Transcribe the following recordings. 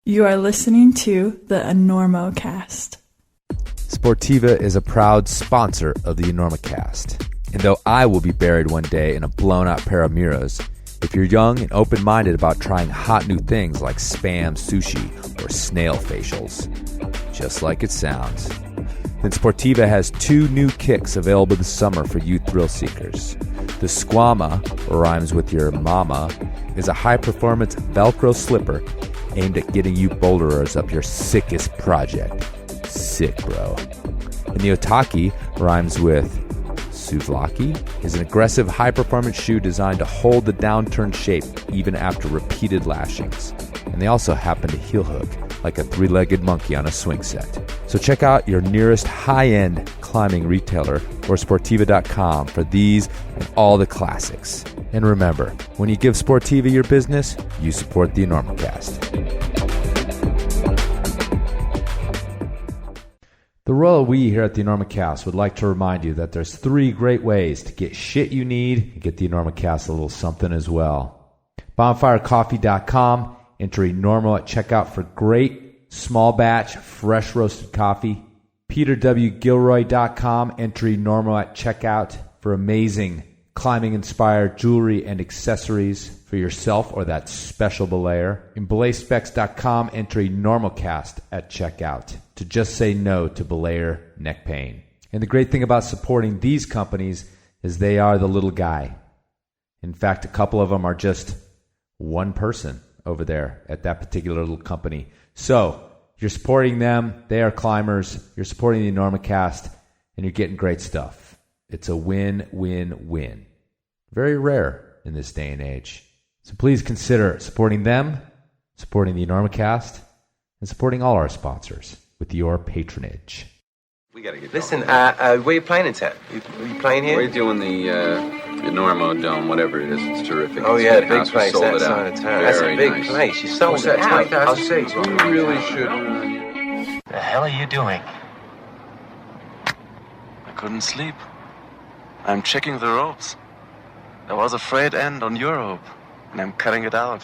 You are listening to the EnormoCast. Sportiva is a proud sponsor of the EnormoCast. And though I will be buried one day in a blown-out pair of Miras, if you're young and open-minded about trying hot new things like Spam sushi or snail facials, just like it sounds, then Sportiva has two new kicks available this summer for you thrill seekers. The Squama, or rhymes with your mama, is a high-performance Velcro slipper aimed at getting you boulderers up your sickest project. Sick, bro. And the Otaki, rhymes with souvlaki, is an aggressive high-performance shoe designed to hold the downturned shape even after repeated lashings. And they also happen to heel hook like a three-legged monkey on a swing set. So check out your nearest high-end climbing retailer or Sportiva.com for these and all the classics. And remember, when you give Sportiva your business, you support the EnormoCast. The Royal We here at the EnormoCast would like to remind you that there's 3 great ways to get shit you need and get the EnormoCast a little something as well. Bonfirecoffee.com. Enter Enormo at checkout for great small batch fresh roasted coffee. PeterWGilroy.com. Enter Enormo at checkout for amazing climbing inspired jewelry and accessories for yourself or that special belayer. In belayspecs.com, enter EnormoCast at checkout to just say no to belayer neck pain. And the great thing about supporting these companies is they are the little guy. In fact, a couple of them are just one person over there at that particular little company. So you're supporting them, they are climbers, you're supporting the EnormoCast, and you're getting great stuff. It's a win-win-win. Very rare in this day and age. So please consider supporting them, supporting the EnormoCast, and supporting all our sponsors with your patronage. We gotta get Listen, where are you playing in town? Are you playing here? We're doing the Enormo Dome, whatever it is. It's terrific. Oh, It's yeah, a big house. We place sold it outside out. of town. That's a Very big nice. place. You sold What's it that, out. 20,000 seats? You You really should. The hell are you doing? I couldn't sleep. I'm checking the ropes. There was a frayed end on your rope, and I'm cutting it out.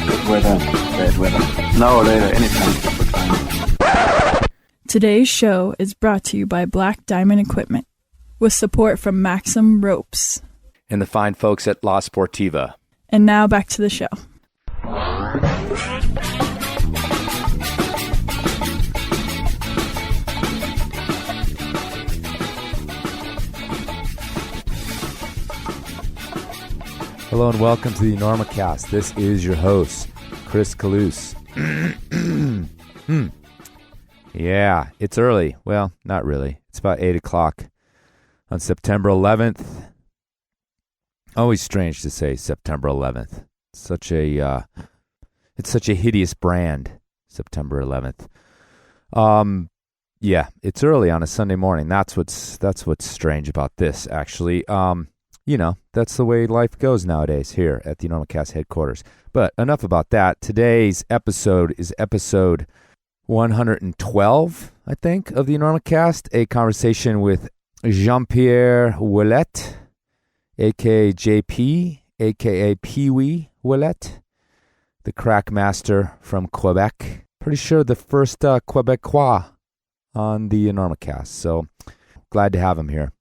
Good weather, bad weather. Now or later, anytime for climbing. Today's show is brought to you by Black Diamond Equipment with support from Maxim Ropes. And the fine folks at La Sportiva. And now back to the show. Hello and welcome to the EnormoCast. This is your host, Chris Kalous. Yeah, it's early. Well, not really. It's about 8 o'clock on September 11th. Always strange to say September 11th. It's such a hideous brand, September 11th. Yeah, it's early on a Sunday morning. That's what's strange about this, actually. You know, that's the way life goes nowadays here at the EnormoCast headquarters. But enough about that. Today's episode is episode 112, I think, of the EnormoCast, a conversation with Jean-Pierre Ouellet, a.k.a. JP, a.k.a. Peewee Ouellet, the crack master from Quebec. Pretty sure the first Quebecois on the EnormoCast, so glad to have him here.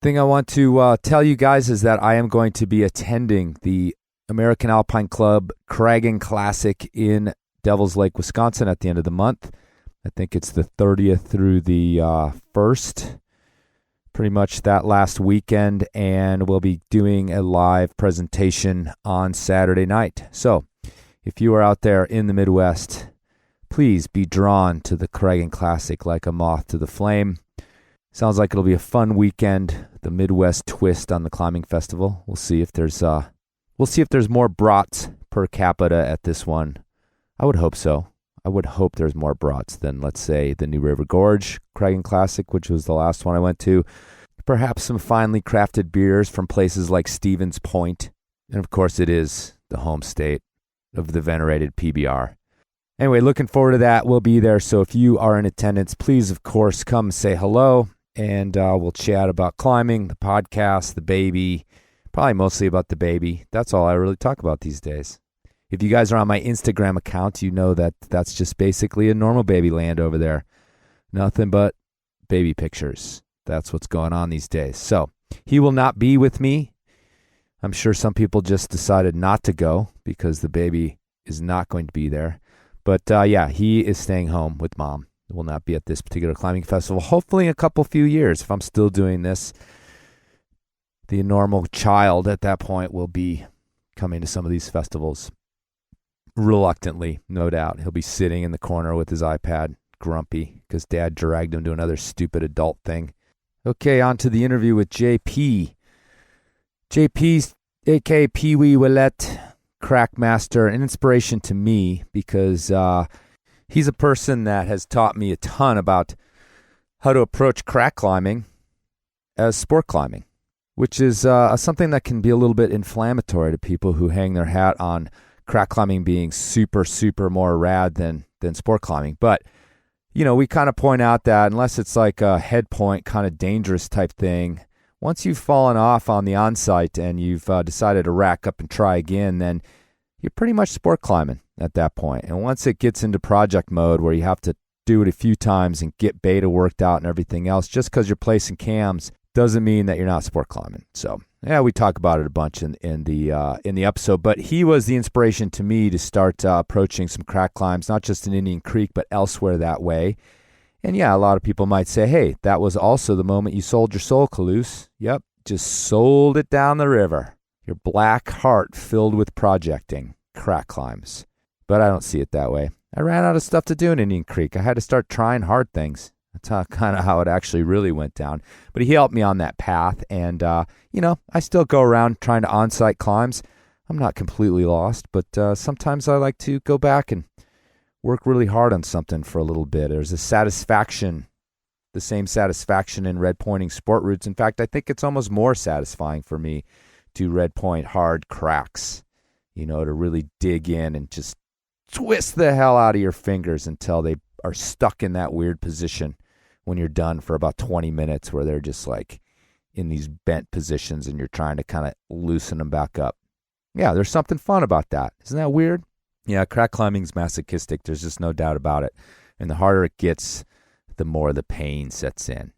Thing I want to tell you guys is that I am going to be attending the American Alpine Club Cragging Classic in Devils Lake, Wisconsin at the end of the month. I think it's the 30th through the 1st, pretty much that last weekend, and we'll be doing a live presentation on Saturday night. So if you are out there in the Midwest, please be drawn to the Cragging Classic like a moth to the flame. Sounds like it'll be a fun weekend, the Midwest twist on the climbing festival. We'll see if there's more brats per capita at this one. I would hope so. I would hope there's more brats than, let's say, the New River Gorge Cragging Classic, which was the last one I went to. Perhaps some finely crafted beers from places like Stevens Point. And of course, it is the home state of the venerated PBR. Anyway, looking forward to that. We'll be there. So if you are in attendance, please, of course, come say hello. and we'll chat about climbing, the podcast, the baby, probably mostly about the baby. That's all I really talk about these days. If you guys are on my Instagram account, you know that that's just basically a normal baby land over there. Nothing but baby pictures. That's what's going on these days. So he will not be with me. I'm sure some people just decided not to go because the baby is not going to be there. But yeah, he is staying home with mom. Will not be at this particular climbing festival. Hopefully in a few years, if I'm still doing this, the normal child at that point will be coming to some of these festivals. Reluctantly, no doubt. He'll be sitting in the corner with his iPad, grumpy, because dad dragged him to another stupid adult thing. Okay, on to the interview with JP. JP's a.k.a. Peewee Ouellet, crack master, an inspiration to me because he's a person that has taught me a ton about how to approach crack climbing as sport climbing, which is something that can be a little bit inflammatory to people who hang their hat on crack climbing being super, super more rad than sport climbing. But, you know, we kind of point out that unless it's like a head point kind of dangerous type thing, once you've fallen off on the on-site and you've decided to rack up and try again, then you're pretty much sport climbing at that point. And once it gets into project mode where you have to do it a few times and get beta worked out and everything else, just because you're placing cams doesn't mean that you're not sport climbing. So yeah, we talk about it a bunch in the episode. But he was the inspiration to me to start approaching some crack climbs, not just in Indian Creek, but elsewhere that way. And yeah, a lot of people might say, hey, that was also the moment you sold your soul, Calouse. Yep, just sold it down the river. Your black heart filled with projecting crack climbs. But I don't see it that way. I ran out of stuff to do in Indian Creek. I had to start trying hard things. That's kind of how it actually really went down. But he helped me on that path. And, you know, I still go around trying to on-site climbs. I'm not completely lost, but sometimes I like to go back and work really hard on something for a little bit. There's a satisfaction, the same satisfaction in red pointing sport routes. In fact, I think it's almost more satisfying for me to red point hard cracks, you know, to really dig in and just twist the hell out of your fingers until they are stuck in that weird position when you're done for about 20 minutes where they're just like in these bent positions and you're trying to kind of loosen them back up. Yeah, there's something fun about that. Isn't that weird? Yeah, crack climbing's masochistic. There's just no doubt about it. And the harder it gets, the more the pain sets in.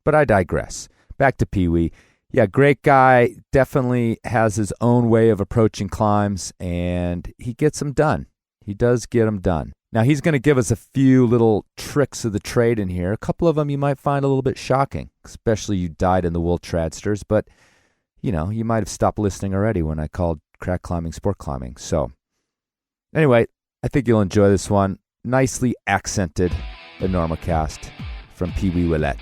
But I digress. Back to Peewee. Yeah, great guy. Definitely has his own way of approaching climbs, and he gets them done. He does get them done. Now, he's going to give us a few little tricks of the trade in here. A couple of them you might find a little bit shocking, especially you dyed-in-the-wool tradsters. But, you know, you might have stopped listening already when I called crack climbing sport climbing. So, anyway, I think you'll enjoy this one. Nicely accented Enormocast from Peewee Ouellet.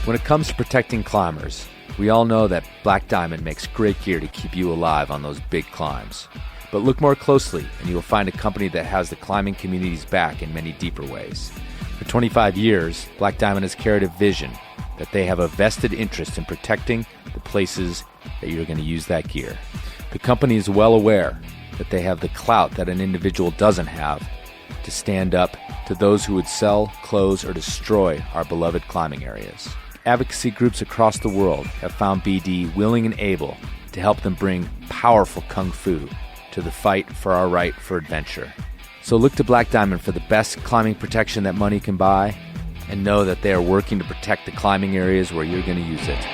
When it comes to protecting climbers, we all know that Black Diamond makes great gear to keep you alive on those big climbs. But look more closely and you will find a company that has the climbing community's back in many deeper ways. For 25 years, Black Diamond has carried a vision that they have a vested interest in protecting the places that you're going to use that gear. The company is well aware that they have the clout that an individual doesn't have to stand up to those who would sell, close, or destroy our beloved climbing areas. Advocacy groups across the world have found BD willing and able to help them bring powerful kung fu to the fight for our right for adventure. So look to Black Diamond for the best climbing protection that money can buy, and know that they are working to protect the climbing areas where you're going to use it.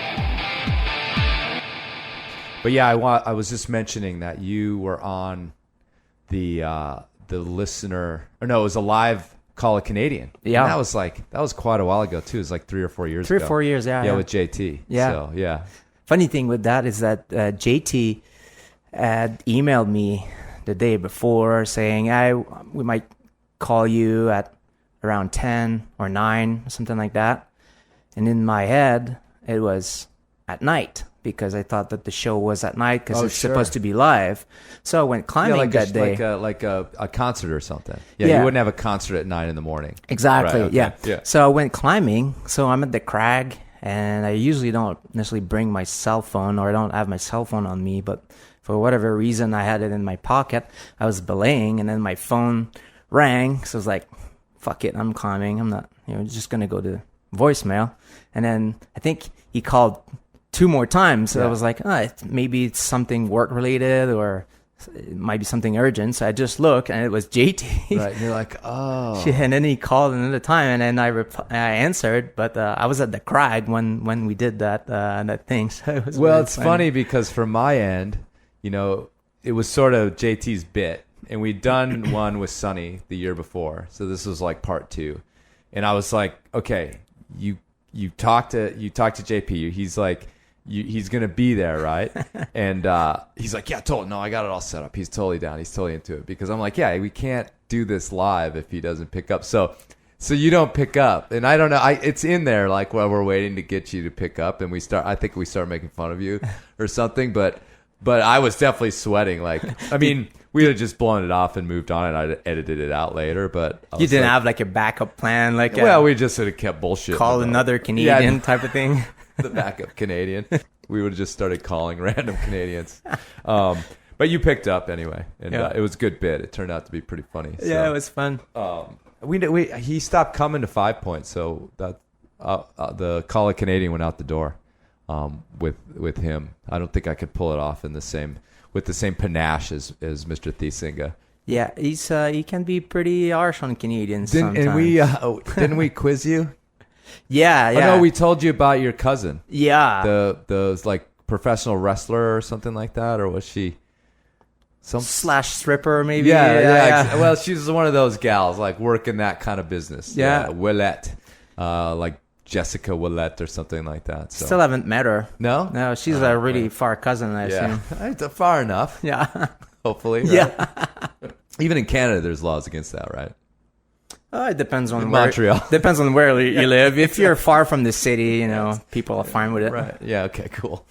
But yeah, I was just mentioning that you were on the listener, or no, it was a live Call a Canadian. Yeah. And that was quite a while ago too. It was like 3 or 4 years ago. 3 or 4 years, yeah. Yeah, with JT. Yeah. So, yeah. Funny thing with that is that JT had emailed me the day before saying, we might call you at around 10 or 9, something like that. And in my head, it was at night, because I thought that the show was at night because it's supposed to be live. So I went climbing that day. Like a concert or something. Yeah, you wouldn't have a concert at 9 in the morning. Exactly, right, okay. yeah. So I went climbing. So I'm at the crag, and I usually don't necessarily bring my cell phone, or I don't have my cell phone on me, but for whatever reason, I had it in my pocket. I was belaying, and then my phone rang. So I was like, fuck it, I'm climbing. I'm not, just going to go to voicemail. And then I think he called 2 more times. So I was like, maybe it's something work related or it might be something urgent. So I just look and it was JT. Right. And you're like, oh. And then he called another time and then I answered, but I was at the crag when we did that thing. So it was it's funny because from my end, it was sort of JT's bit, and we'd done one with Sonny the year before. So this was like part 2. And I was like, okay, you talk to JP. He's like, he's going to be there, right? And he's like, yeah, totally. No, I got it all set up. He's totally down. He's totally into it. Because I'm like, yeah, we can't do this live if he doesn't pick up. So you don't pick up. And I don't know. It's in there like while we're waiting to get you to pick up. And I think we start making fun of you or something. But I was definitely sweating. Like, I mean, we would have just blown it off and moved on, and I'd edited it out later. But you didn't have like a backup plan, like we just sort of kept bullshit. Call another Canadian type of thing. The backup Canadian. We would have just started calling random Canadians. But you picked up anyway, and it was a good bit. It turned out to be pretty funny. So, yeah, it was fun. He stopped coming to 5 Points, so that the Call a Canadian went out the door. With him, I don't think I could pull it off with the same panache as Mr. Thiesinga. Yeah, he can be pretty harsh on Canadians sometimes. And didn't we quiz you? Yeah. Oh, no, we told you about your cousin. Yeah, the like professional wrestler or something like that, or was she some slash stripper maybe? Yeah. Well, she's one of those gals like working that kind of business. Yeah, Ouellet, like Jessica Ouellet or something like that. So. Still haven't met her. No, she's a really far cousin, I assume. It's far enough. Yeah, hopefully. Right? Yeah. Even in Canada, there's laws against that, right? It depends on Montreal. Depends on where you live. If you're far from the city, people are fine with it. Right. Yeah. Okay. Cool.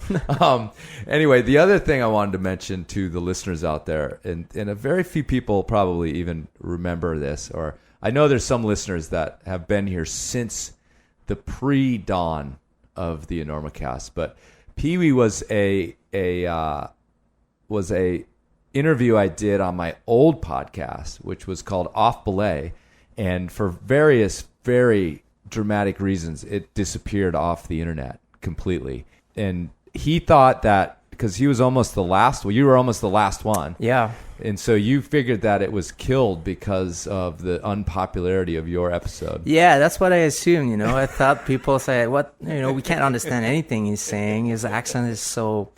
Anyway, the other thing I wanted to mention to the listeners out there, and a very few people probably even remember this, or I know there's some listeners that have been here since the pre-dawn of the Enormocast, but Peewee was a interview I did on my old podcast, which was called Off Belay, and for various very dramatic reasons, it disappeared off the internet completely. And he thought that because he was almost the last, you were almost the last one. Yeah. And so you figured that it was killed because of the unpopularity of your episode. Yeah, that's what I assumed, I thought people say, we can't understand anything he's saying. His accent is so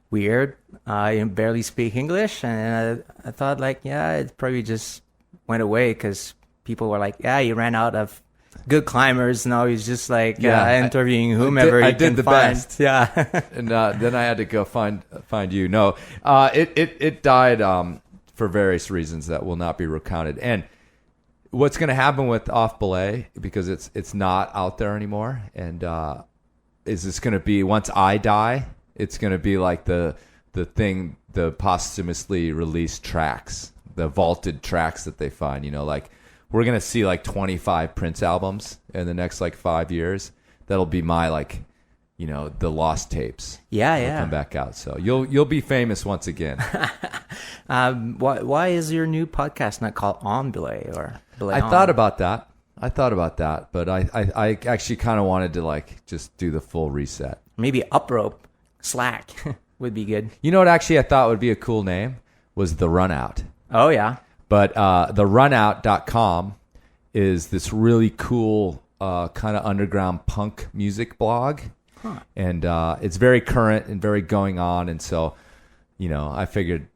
weird. You barely speak English. And I thought it probably just went away because people were like, he ran out of good climbers. Now he's just interviewing whomever I he can did the find. best. Yeah. And then I had to go find you. No, it died for various reasons that will not be recounted. And what's going to happen with Off Belay, because it's not out there anymore, and is this going to be, once I die, it's going to be like the posthumously released tracks, the vaulted tracks that they find, like we're going to see like 25 Prince albums in the next 5 years. That'll be my the lost tapes. Yeah. Come back out. So you'll be famous once again. Why is your new podcast not called On Belay or Belay On? I thought about that, but I actually kind of wanted to just do the full reset. Maybe Uprope Slack would be good. You know what actually I thought would be a cool name was The Runout. Oh yeah. But therunout.com is this really cool kind of underground punk music blog. Huh. And it's very current and very going on. And so, I figured,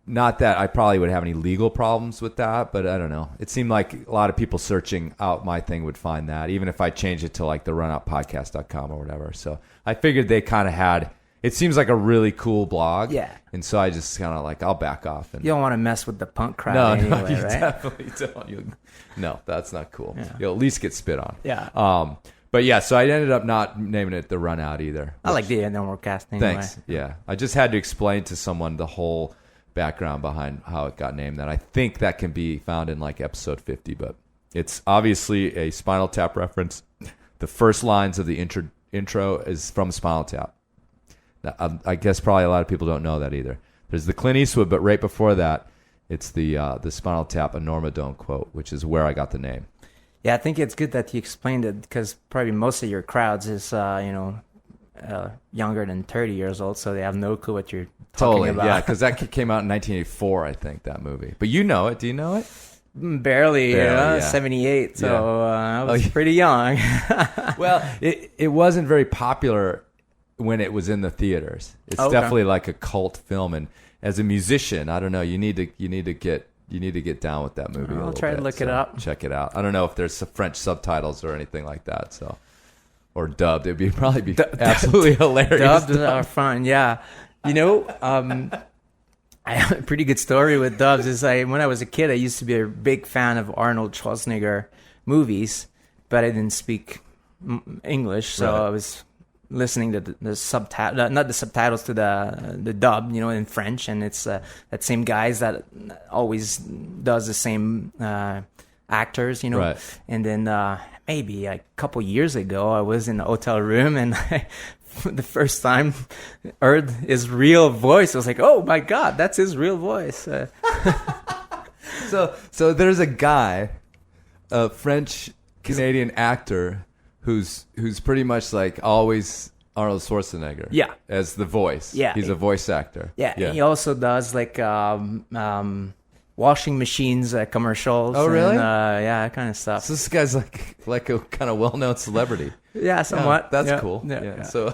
not that I probably would have any legal problems with that, but I don't know. It seemed like a lot of people searching out my thing would find that, even if I changed it to therunoutpodcast.com or whatever. So I figured they kind of had, it seems like a really cool blog. Yeah. And so I just kind of I'll back off. And you don't want to mess with the punk crowd anyway, you right? Definitely don't. No, that's not cool. Yeah. You'll at least get spit on. Yeah. But yeah, so I ended up not naming it The Runout either. I like the Enormocast anyway. Thanks. Yeah. I just had to explain to someone the whole background behind how it got named. And I think that can be found in episode 50, but it's obviously a Spinal Tap reference. The first lines of the intro is from Spinal Tap. Now, I guess probably a lot of people don't know that either. There's the Clint Eastwood, but right before that, it's the Spinal Tap Enormodome quote, which is where I got the name. Yeah, I think it's good that you explained it because probably most of your crowds is, younger than 30 years old, so they have no clue what you're talking about. Yeah, because that came out in 1984, I think, that movie. But you know it. Do you know it? Barely, yeah. 78, so Yeah. I was pretty young. Well, it wasn't very popular when it was in the theaters. It's definitely like a cult film, and as a musician, I don't know, you need to get down with that movie. I'll try to look it up. Check it out. I don't know if there's some French subtitles or anything like that, so or dubbed. It'd probably be absolutely hilarious. Dubs are fun, yeah. I have a pretty good story with dubs. Is when I was a kid, I used to be a big fan of Arnold Schwarzenegger movies, but I didn't speak English, so Right. I was listening to the subtitle, not the subtitles, to the dub, in French, and it's that same guys that always does the same actors, Right. And then maybe a couple years ago, I was in a hotel room and the first time heard his real voice. I was like, oh my God, that's his real voice. So there's a guy, a French Canadian actor who's pretty much like always Arnold Schwarzenegger. Yeah. As the voice. Yeah. He's a voice actor. Yeah, and he also does like washing machines commercials. Oh, really? And, yeah, that kind of stuff. So this guy's like a kind of well-known celebrity. Yeah, somewhat. Yeah, that's Yeah, cool. yeah. So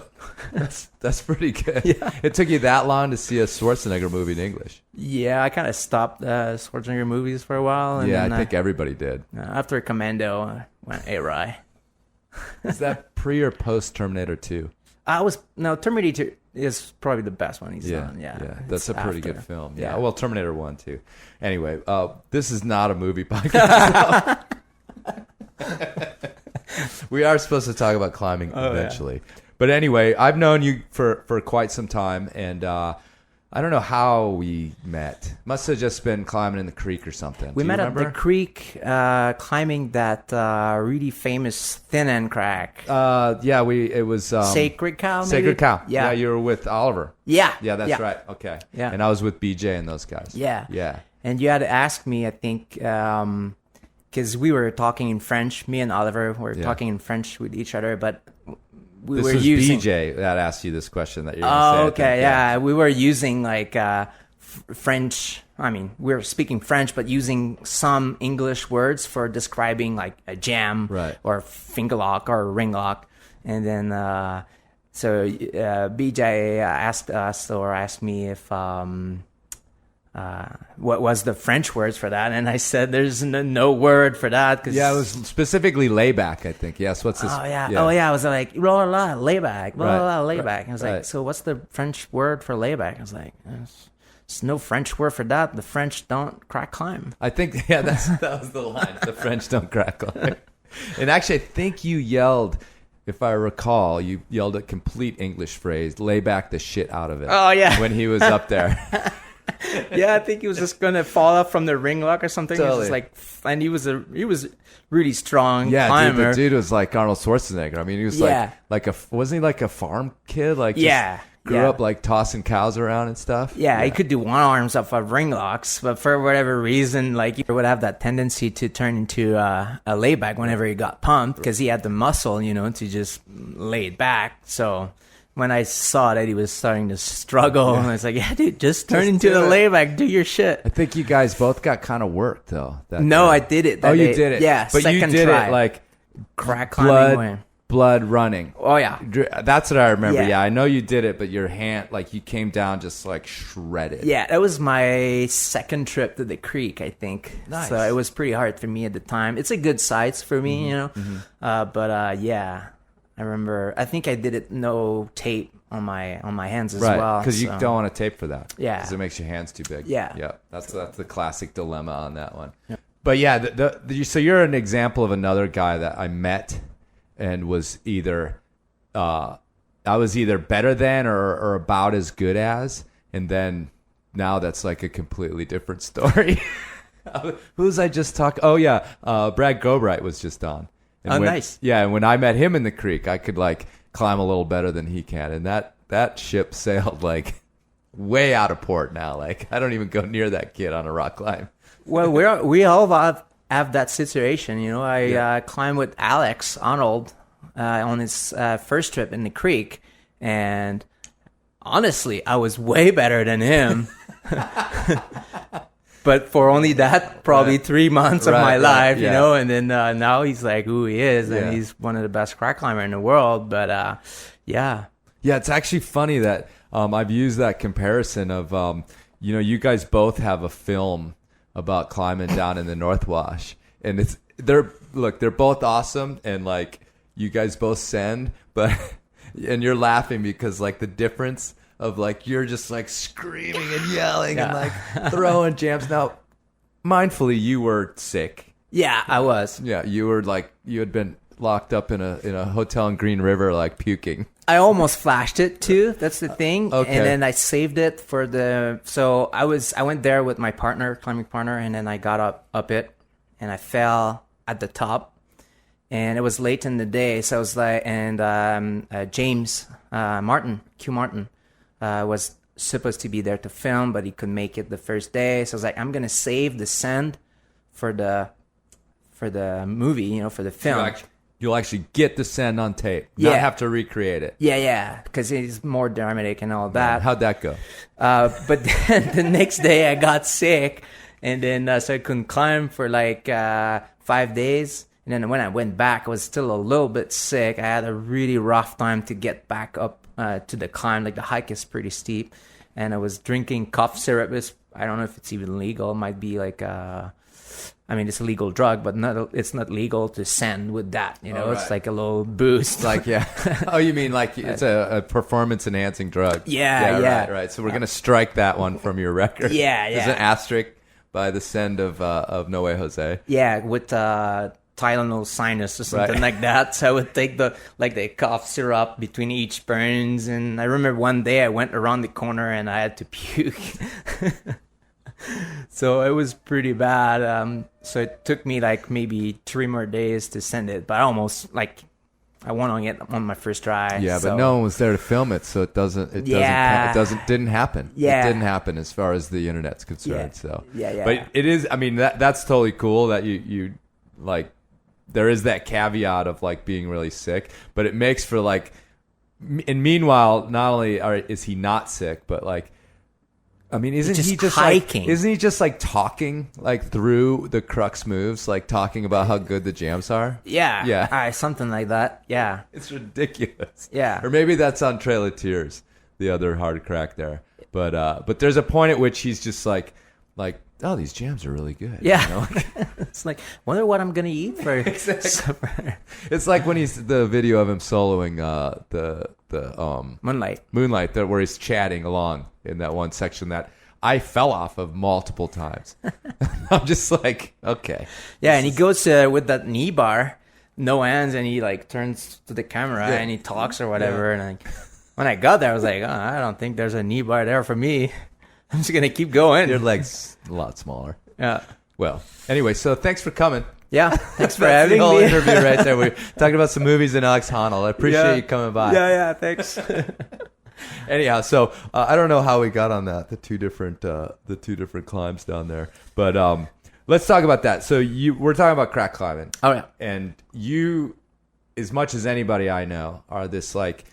that's pretty good. Yeah. It took you that long to see a Schwarzenegger movie in English. Yeah, I kind of stopped Schwarzenegger movies for a while. And Yeah, then, I think everybody did. after Commando, I went awry. Is that pre or post Terminator 2? Terminator is probably the best one he's done. Yeah, That's a it's pretty after. good film. Yeah. Well, Terminator 1 too. Anyway, this is not a movie podcast. We are supposed to talk about climbing eventually. But anyway, I've known you for quite some time, and I don't know how we met. Must have just been climbing in the creek or something. We Do you met remember? at the creek, climbing that really famous thin end crack. It was Sacred Cow, maybe? Sacred Cow. Yeah. You were with Oliver. Yeah. Yeah, that's right. Okay. Yeah. And I was with BJ and those guys. Yeah. Yeah. And you had to ask me, I think, because we were talking in French. Me and Oliver were talking in French with each other, but we This were was using... BJ that asked you this question that you're going to say. Oh, I okay, think. yeah. We were using like French. I mean, we were speaking French, but using some English words for describing like a jam, Right. or finger lock or ring lock. And then, so BJ asked me if what was the French words for that, and I said there's no word for that. Cause, Yeah, it was specifically layback, I think. Yes, what's this? Oh yeah. I was like la la layback, la la Right. layback. I was Right. like, so what's the French word for layback? I was like, there's no French word for that. The French don't crack climb. I think, that was the line. The French don't crack on. And actually, I think you yelled, if I recall, you yelled a complete English phrase, lay back the shit out of it. Oh, yeah. When he was up there. Yeah, I think he was just gonna fall off from the ring lock or something. Totally. He was like, and he was really strong Yeah, climber. the dude was like Arnold Schwarzenegger. I mean, he was wasn't he like a farm kid? Like, just grew up like tossing cows around and stuff. Yeah, he could do one arms off of ring locks, but for whatever reason, like, he would have that tendency to turn into a layback whenever he got pumped, because he had the muscle, to just lay it back. So when I saw that he was starting to struggle, I was like, yeah, dude, just turn into the layback, do your shit. I think you guys both got kind of worked though. No, I did it. You did it. Yeah, but you second did try. it like crack climbing way. blood running. Oh yeah. That's what I remember. Yeah. Yeah, I know you did it, but your hand, like, you came down just like shredded. Yeah, that was my second trip to the creek, I think. Nice. So it was pretty hard for me at the time. It's a good size for me, But yeah, I remember. I think I did it no tape on my hands as well. Right, because you don't want to tape for that. Yeah. Because it makes your hands too big. Yeah. That's the classic dilemma on that one. Yeah. But yeah, so you're an example of another guy that I met and was either I was either better than or about as good as, and then now that's like a completely different story. Who's I just talked? Oh yeah, Brad Gobright was just on. And nice. Yeah, and when I met him in the creek, I could like climb a little better than he can, and that ship sailed like way out of port now. Like, I don't even go near that kid on a rock climb. Well, we all have have that situation. I climbed with Alex Arnold on his first trip in the creek, and honestly, I was way better than him. But for only that, probably 3 months of my life, and then now he's like who he is, and he's one of the best crack climber in the world. But yeah, it's actually funny that I've used that comparison of you guys both have a film about climbing down in the North Wash, and they're both awesome, and like you guys both send, but and you're laughing because like the difference of like you're just like screaming and yelling and like throwing jams. Now, mindfully, you were sick. Yeah, I was. Yeah, you were like you had been locked up in a hotel in Green River, like puking. I almost flashed it too. That's the thing. Okay. And then I saved it for the. So I went there with my climbing partner, and then I got up it, and I fell at the top, and it was late in the day. So I was like, and James Q Martin. Was supposed to be there to film, but he couldn't make it the first day. So I was like, I'm gonna save the sand for the movie, for the film. You'll actually get the sand on tape, not have to recreate it. Yeah, because it's more dramatic and all that. How'd that go? But then the next day I got sick, and then so I couldn't climb for like 5 days. And then when I went back, I was still a little bit sick. I had a really rough time to get back up to the climb. Like the hike is pretty steep, and I was drinking cough syrup. I don't know if it's even legal. It might be like it's a legal drug, but it's not legal to send with that. It's like a little boost. Like oh, you mean like it's a performance enhancing drug? Yeah. Right. So we're gonna strike that one from your record. Yeah. There's an asterisk by the send of No Way Jose. Yeah, with Tylenol sinus or something like that. So I would take the cough syrup between each burns. And I remember one day I went around the corner and I had to puke. So it was pretty bad. So it took me like maybe 3 more days to send it, but I almost I went on it on my first try. Yeah, but no one was there to film it, so it didn't happen. Yeah. It didn't happen as far as the internet's concerned. Yeah. So yeah. But it is. I mean, that's totally cool that you like. There is that caveat of like being really sick, but it makes for like. And meanwhile, not only is he not sick, but like. I mean, isn't he just hiking? Isn't he just like talking like through the crux moves, like talking about how good the jams are? Yeah. Something like that. Yeah. It's ridiculous. Yeah. Or maybe that's on Trail of Tears, the other hard crack there. But there's a point at which he's just like, oh, these jams are really good. Yeah. It's like, wonder what I'm gonna eat for supper. It's like when he's the video of him soloing the Moonlight, that where he's chatting along in that one section that I fell off of multiple times. I'm just like, okay. Yeah, and he goes with that knee bar, no hands, and he like turns to the camera and he talks or whatever. And like, when I got there, I was like, oh, I don't think there's a knee bar there for me. I'm just gonna keep going. Your leg's a lot smaller. Yeah. Well, anyway, so thanks for coming. Yeah, thanks for having the whole me. interview right there. We're talking about some movies in Alex Honnold. I appreciate you coming by. Yeah, thanks. Anyhow, so I don't know how we got on that, the two different climbs down there, but let's talk about that. So we're talking about crack climbing. Oh yeah, and you, as much as anybody I know, are this like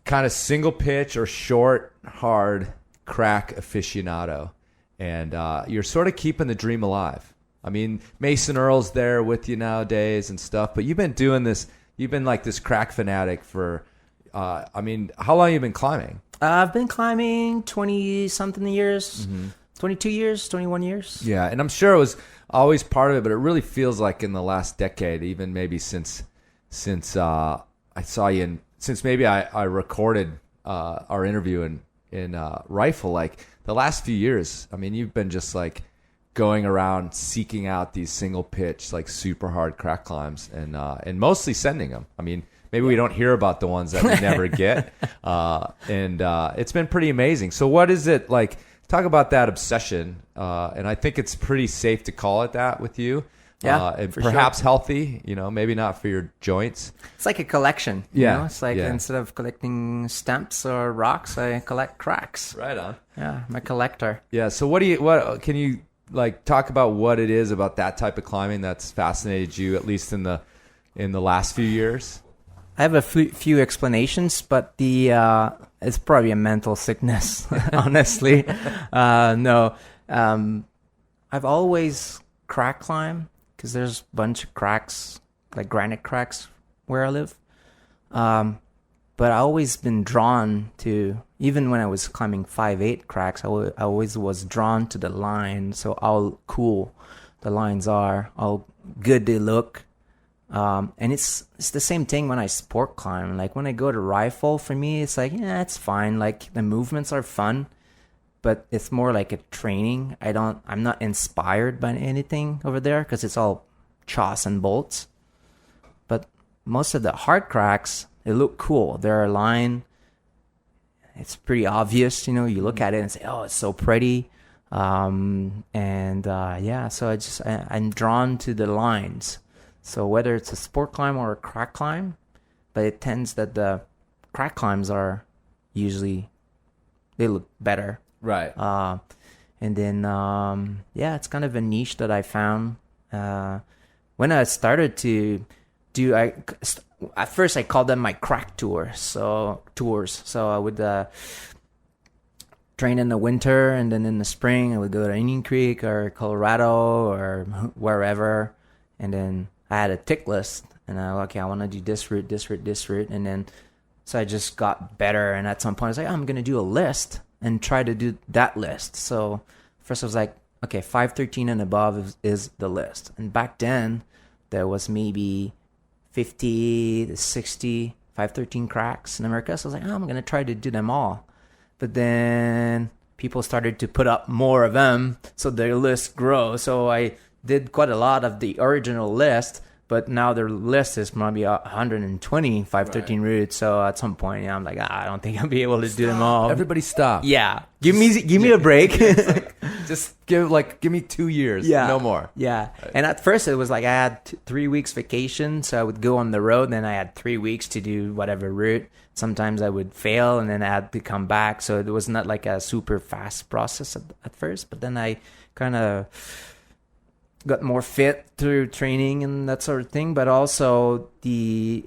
kind of single pitch or short hard crack aficionado, and you're sort of keeping the dream alive. I mean, Mason Earl's there with you nowadays and stuff, but you've been doing this. You've been like this crack fanatic for. I mean, how long have you been climbing? I've been climbing 20-something years, 22 years, 21 years. Yeah, and I'm sure it was always part of it, but it really feels like in the last decade, even maybe since I saw you, and since maybe I recorded our interview in Rifle, like the last few years. I mean, you've been just like going around seeking out these single pitch, like super hard crack climbs, and mostly sending them. I mean. Maybe we don't hear about the ones that we never get. And it's been pretty amazing. So what is it like? Talk about that obsession. And I think it's pretty safe to call it that with you. Yeah, and perhaps healthy, maybe not for your joints. It's like a collection. Yeah. It's like instead of collecting stamps or rocks, I collect cracks. Right on. Yeah, I'm a collector. Yeah. So what can you like talk about what it is about that type of climbing that's fascinated you, at least in the last few years? I have a few explanations, but it's probably a mental sickness, honestly. No, I've always crack climbed because there's a bunch of cracks, like granite cracks where I live. But I always been drawn to, even when I was climbing 5/8 cracks, I always was drawn to the line. So how cool the lines are, how good they look. And it's the same thing when I sport climb. Like when I go to rifle, for me, it's like, yeah, it's fine. Like the movements are fun, but it's more like a training. I'm not inspired by anything over there because it's all choss and bolts. But most of the hard cracks, they look cool. They're a line. It's pretty obvious, you look at it and say, oh, it's so pretty. So I'm drawn to the lines. So whether it's a sport climb or a crack climb, but it tends that the crack climbs are usually, they look better. Right. And then, it's kind of a niche that I found. When I started to do, at first I called them my crack tours. So I would train in the winter, and then in the spring I would go to Indian Creek or Colorado or wherever, and then I had a tick list, and I want to do this route, and then so I just got better. And at some point I was like, I'm gonna do a list and try to do that list. So first I was like, okay, 513 and above is the list. And back then there was maybe 50 to 60 513 cracks in America. So I was like, I'm gonna try to do them all. But then people started to put up more of them, so their list grows. So I did quite a lot of the original list, but now their list is maybe 120 513 routes. So at some point, I'm like, I don't think I'll be able to do them all. Everybody stop. Yeah, give me a break. Just give me 2 years. Yeah, no more. Yeah, and at first it was like I had 3 weeks vacation, so I would go on the road. Then I had 3 weeks to do whatever route. Sometimes I would fail, and then I had to come back. So it was not like a super fast process at first. But then I kind of got more fit through training and that sort of thing, but also the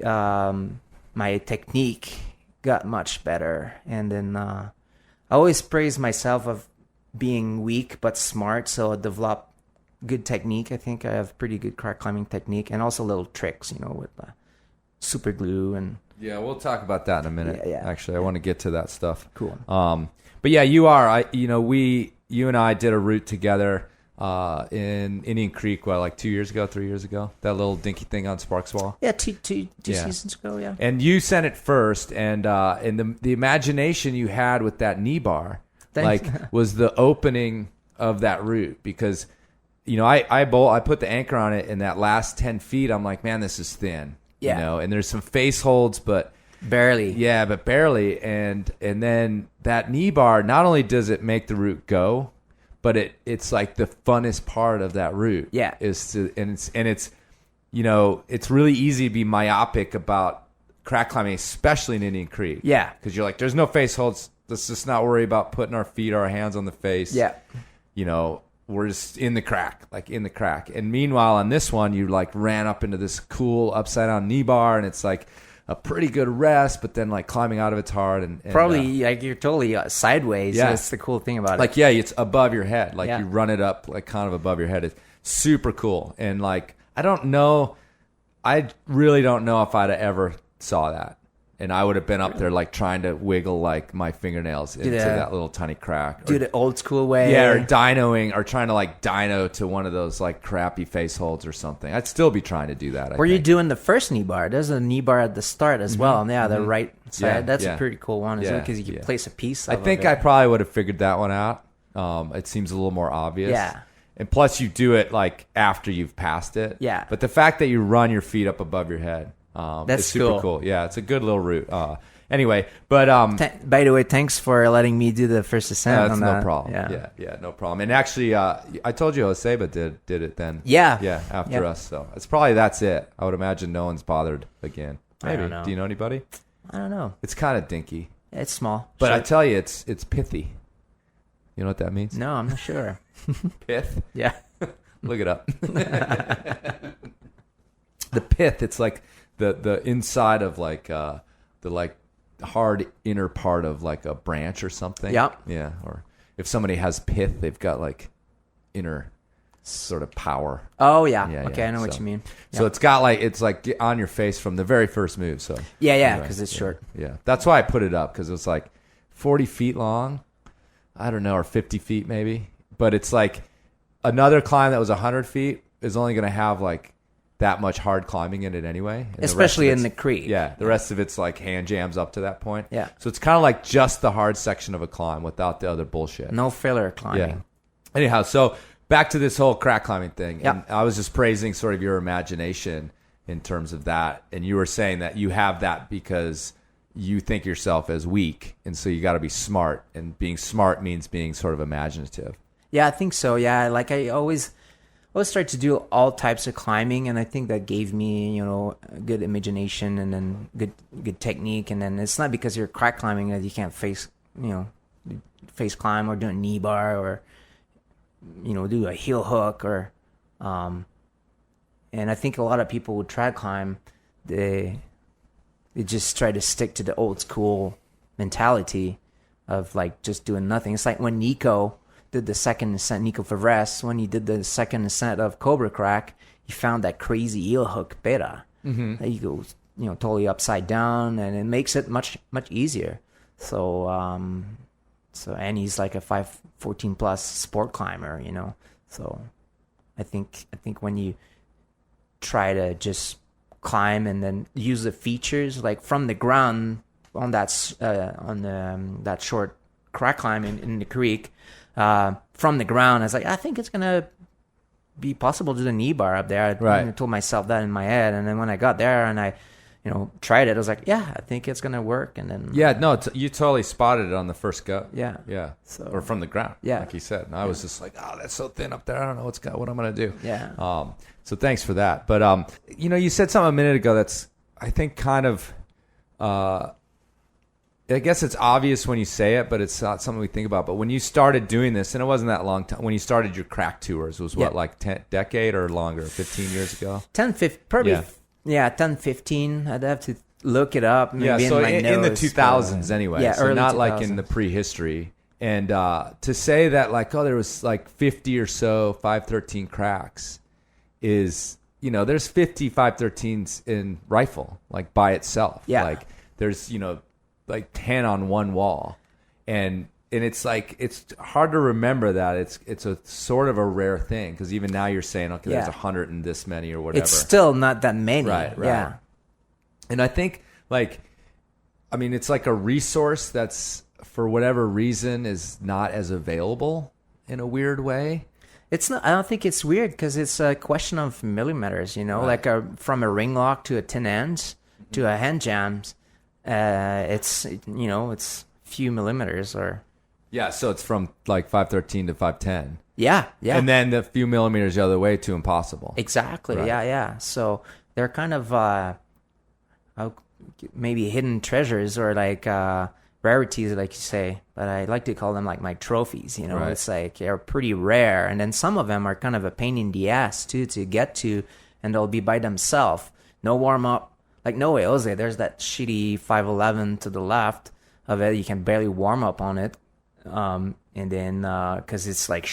my technique got much better. And then I always praise myself of being weak but smart, so I developed good technique. I think I have pretty good crack climbing technique, and also little tricks, with super glue. And yeah, we'll talk about that in a minute. Yeah. Actually, I want to get to that stuff. Cool. But yeah, you and I did a route together in Indian Creek, 2 years ago, 3 years ago, that little dinky thing on Sparks Wall. Yeah, two seasons ago. Yeah. And you sent it first, and the imagination you had with that knee bar, was the opening of that route, because I put the anchor on it in that last 10 feet. I'm like, man, this is thin. Yeah. And there's some face holds, but barely. Yeah, but barely. And then that knee bar, not only does it make the route go, but it's like the funnest part of that route. Yeah. It's really easy to be myopic about crack climbing, especially in Indian Creek. Yeah. Because you're like, there's no face holds. Let's just not worry about putting our feet or our hands on the face. Yeah. We're just in the crack. And meanwhile, on this one, you ran up into this cool upside down knee bar, and it's like a pretty good rest, but then climbing out of it's hard. And probably you're totally sideways. Yeah. That's the cool thing about it. It's above your head. You run it up kind of above your head. It's super cool. And I really don't know if I'd have ever saw that. And I would have been up there trying to wiggle my fingernails into that little tiny crack. Do the old school way. Yeah, or dynoing, or trying to dyno to one of those crappy face holds or something. I'd still be trying to do that. Were you doing the first knee bar? There's a knee bar at the start as well. And the right side. Yeah, that's a pretty cool one, isn't it? Because you can place a piece of it. I think I probably would have figured that one out. It seems a little more obvious. Yeah. And plus you do it after you've passed it. Yeah. But the fact that you run your feet up above your head, that's it's super cool. Yeah, it's a good little route. Anyway, but by the way, thanks for letting me do the first ascent. That's no problem. Yeah, no problem. And actually, I told you Joseba did it then. Yeah, after us. So that's it. I would imagine no one's bothered again. Maybe. I don't know. Do you know anybody? I don't know. It's kind of dinky. It's small, but I tell you, it's pithy. You know what that means? No, I'm not sure. Pith? Yeah. Look it up. The pith, it's like the inside of like the like hard inner part of like a branch or something. Yep. Yeah. Or if somebody has pith, they've got like inner sort of power. Oh yeah. Yeah, okay, yeah. I know what you mean. So it's got like, it's like on your face from the very first move. So Yeah, because it's short. Yeah. That's why I put it up, because it was like 40 feet long. I don't know, or 50 feet maybe. But it's like another climb that was 100 feet is only going to have like that much hard climbing in it anyway. And Especially in the creek. Yeah. The rest of it's like hand jams up to that point. Yeah. So it's kind of like just the hard section of a climb without the other bullshit. No filler climbing. Yeah. Anyhow, so back to this whole crack climbing thing. Yep. And I was just praising sort of your imagination in terms of that. And you were saying that you have that because you think yourself as weak. And so you got to be smart. And being smart means being sort of imaginative. Yeah, I think so. Yeah, like I always started to do all types of climbing, and I think that gave me, good imagination and then good technique. And then it's not because you're crack climbing that you can't face climb or do a knee bar or do a heel hook or and I think a lot of people who try to climb, they just try to stick to the old school mentality of like just doing nothing. It's like when Nico did the second ascent, Nico Favres, when he did the second ascent of Cobra Crack, he found that crazy heel hook beta. Mm-hmm. He goes, totally upside down, and it makes it much, much easier. So, and he's like a 514 plus sport climber, So I think when you try to just climb and then use the features like from the ground on that that short crack climb in the creek, from the ground, I was like, I think it's gonna be possible to do the knee bar up there. I told myself that in my head, and then when I got there and I tried it, I was like, yeah, I think it's gonna work. And then you totally spotted it on the first go. Yeah. So, or from the ground, like you said. And I was just like, oh, that's so thin up there. I don't know what I'm gonna do. Yeah. So thanks for that. But you said something a minute ago that's, I think, kind of I guess it's obvious when you say it, but it's not something we think about. But when you started doing this, and it wasn't that long time, when you started your crack tours, was what, like 10 decade or longer, 15 years ago? 10, 15, probably, 10, 15. I'd have to look it up. Maybe so in the 2000s anyway. Yeah, so early not 2000s. like in the prehistory. And to say that like, there was like 50 or so 513 cracks is, there's 50 513s in rifle, like by itself. Yeah. Like there's, like 10 on one wall, and it's like, it's hard to remember that it's a sort of a rare thing, because even now you're saying, okay, there's 100 and this many or whatever. It's still not that many. Right. Yeah. And I think it's like a resource that's, for whatever reason, is not as available in a weird way. It's not. I don't think it's weird, because it's a question of millimeters. Like from a ring lock to a tin end to a hand jams. It's few millimeters or so it's from like 513 to 510. Yeah and then the few millimeters the other way to impossible. Exactly. Right. Yeah so they're kind of maybe hidden treasures or like rarities, like you say, but I like to call them like my trophies. Right. It's like they're pretty rare, and then some of them are kind of a pain in the ass too to get to, and they'll be by themselves, no warm up. Like no Ouellet, there's that shitty 511 to the left of it. You can barely warm up on it, and then because it's like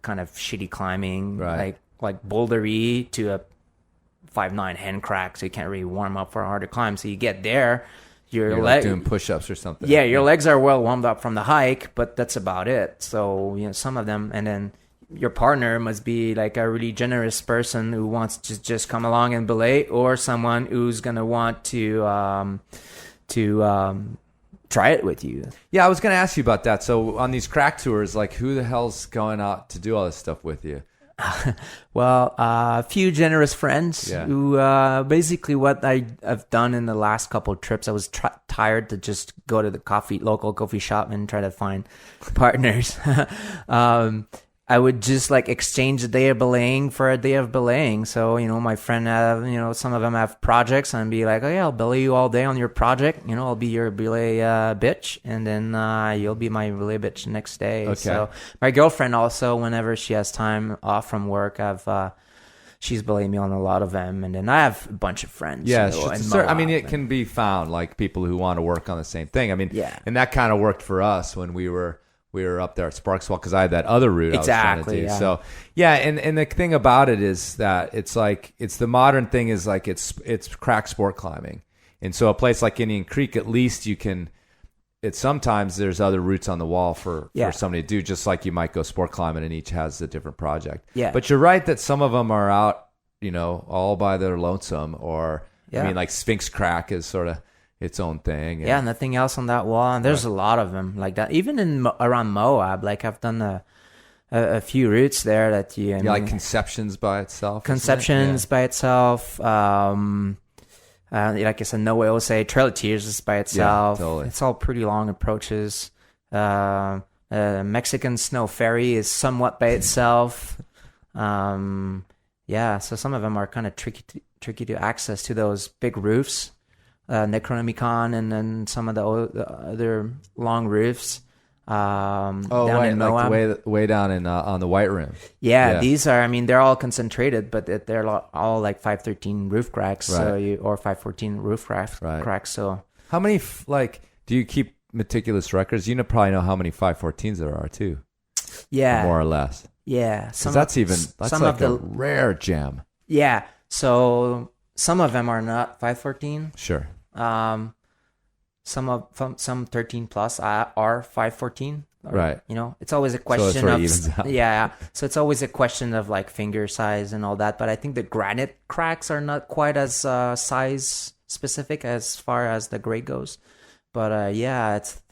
kind of shitty climbing, right? Like bouldery to a 5.9 hand crack, so you can't really warm up for a harder climb. So you get there, you're like doing push-ups or something. Yeah, your legs are well warmed up from the hike, but that's about it. So some of them, and then your partner must be like a really generous person who wants to just come along and belay, or someone who's gonna want to try it with you. Yeah, I was gonna ask you about that. So on these crack tours, like, who the hell's going out to do all this stuff with you? Well, a few generous friends who basically what I have done in the last couple of trips, I was tired to just go to the local coffee shop and try to find partners. I would just like exchange a day of belaying for a day of belaying. So, my friend have, some of them have projects and be like, oh yeah, I'll belay you all day on your project. I'll be your belay bitch. And then you'll be my belay bitch the next day. Okay. So my girlfriend also, whenever she has time off from work, she's belayed me on a lot of them. And then I have a bunch of friends. Yeah, it can be found, like people who want to work on the same thing. I mean, yeah. And that kind of worked for us when we were up there at Sparkswell, because I had that other route I was trying to do. Yeah. So yeah, and the thing about it is that it's the modern thing is like it's crack sport climbing, and so a place like Indian Creek, at least you can. Sometimes there's other routes on the wall for somebody to do, just like you might go sport climbing, and each has a different project. Yeah. But you're right that some of them are out, all by their lonesome, or I mean, like Sphinx Crack is sort of its own thing. And nothing else on that wall. And there's a lot of them like that. Even around Moab, like I've done a few routes there that like Conceptions by itself. Conceptions by itself. Like I said, No Way Say Trail of Tears is by itself. Yeah, totally. It's all pretty long approaches. Mexican Snow Ferry is somewhat by itself. So some of them are kind of tricky to access to those big roofs. Necronomicon, and then some of the other long roofs down in Moab. Like way down in on the White Rim. Yeah, these are. I mean, they're all concentrated, but they're all like 513 roof cracks, right. or 514 roof cracks. So how many do you keep meticulous records? You probably know how many 514s there are too. Yeah, more or less. Yeah, that's like a rare gem. Yeah, so some of them are not 514. Sure. Some 13 plus are 514. Right. It's always a question So it's always a question of like finger size and all that. But I think the granite cracks are not quite as size specific as far as the grade goes. But it's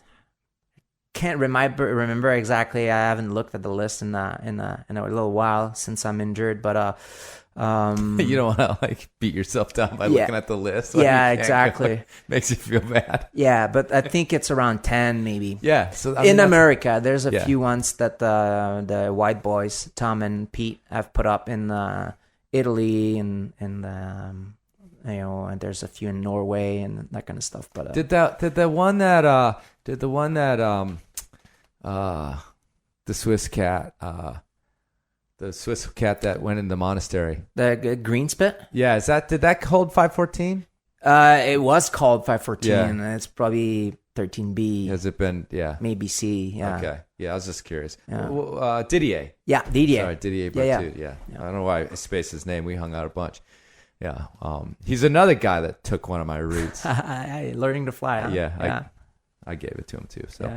can't remember exactly. I haven't looked at the list in a little while since I'm injured. But you don't want to beat yourself down by looking at the list. Exactly. Makes you feel bad. Yeah, but I think it's around 10 maybe. Yeah. So in America, there's a few ones that the white boys, Tom and Pete, have put up in Italy and and there's a few in Norway and that kind of stuff. But did the one that the Swiss cat. The Swiss cat that went in the monastery. The green spit? Yeah, did that hold 514? It was called 514. Yeah. It's probably 13B. Has it been? Yeah. Maybe C. Yeah. Okay. Yeah, I was just curious. Yeah. Didier. Yeah, Didier. Sorry, Didier Berthoud. Yeah. I don't know why I spaced his name. We hung out a bunch. Yeah. He's another guy that took one of my routes. Learning to fly. Huh? Yeah. I gave it to him too. So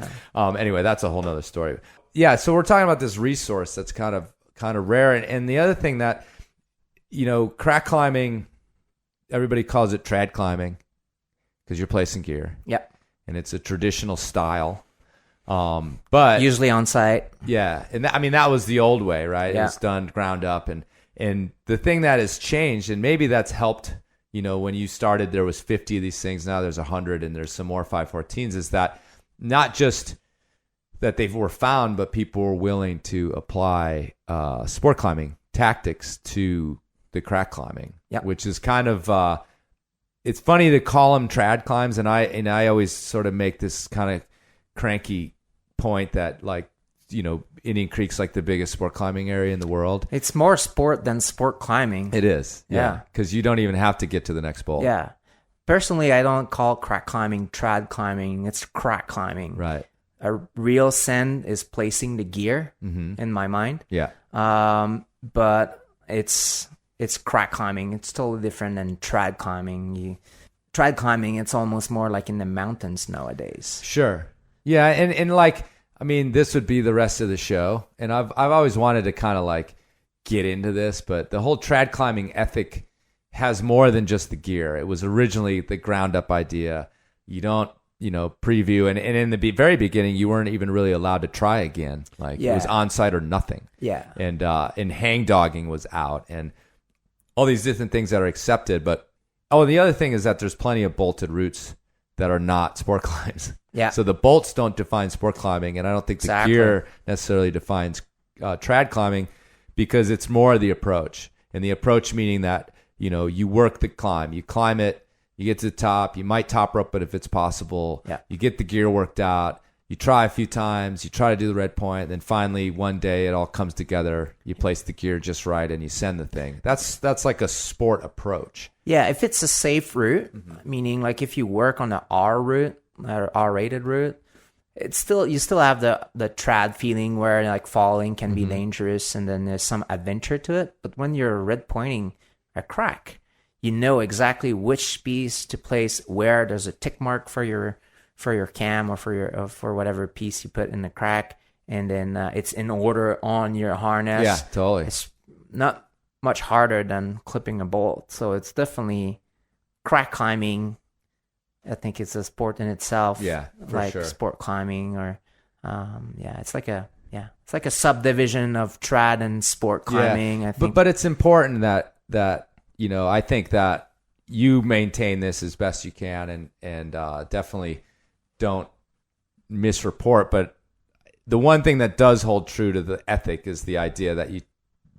anyway, that's a whole nother story. Yeah. So we're talking about this resource that's kind of rare. And the other thing that, crack climbing, everybody calls it trad climbing because you're placing gear. Yep. And it's a traditional style. But usually on site. Yeah. And that was the old way, right? Yeah. It was done ground up. And the thing that has changed, and maybe that's helped, when you started, there was 50 of these things. Now there's 100 and there's some more 514s, is that not just that they were found, but people were willing to apply sport climbing tactics to the crack climbing, which is kind of it's funny to call them trad climbs, and I always sort of make this kind of cranky point that Indian Creek's like the biggest sport climbing area in the world. It's more sport than sport climbing. It is, because you don't even have to get to the next bowl. Yeah, personally, I don't call crack climbing trad climbing. It's crack climbing, right? A real send is placing the gear in my mind. Yeah. But it's crack climbing. It's totally different than trad climbing. Trad climbing, it's almost more like in the mountains nowadays. Sure. Yeah, and this would be the rest of the show. And I've always wanted to kind of get into this, but the whole trad climbing ethic has more than just the gear. It was originally the ground up idea. You don't preview. And in the very beginning, you weren't even really allowed to try again. It was on-site or nothing. Yeah. And hang dogging was out and all these different things that are accepted. But, the other thing is that there's plenty of bolted routes that are not sport climbs. Yeah. So the bolts don't define sport climbing, and I don't think the gear necessarily defines trad climbing because it's more of the approach. And the approach meaning that, you work the climb. You climb it, you get to the top, you might top rope it if it's possible. Yeah. You get the gear worked out. You try a few times, you try to do the red point, then finally one day it all comes together. You place the gear just right and you send the thing. That's like a sport approach. Yeah, if it's a safe route, meaning like if you work on the R route, or R-rated route, you still have the trad feeling where like falling can be dangerous and then there's some adventure to it. But when you're red pointing a crack, you know exactly which piece to place where. There's a tick mark for your cam or for whatever piece you put in the crack, and then it's in order on your harness. Yeah, totally. It's not much harder than clipping a bolt, so it's definitely crack climbing. I think it's a sport in itself. Yeah, for like sure. Sport climbing, or it's like a subdivision of trad and sport climbing. I think, but it's important that I think that you maintain this as best you can, and definitely don't misreport. But the one thing that does hold true to the ethic is the idea that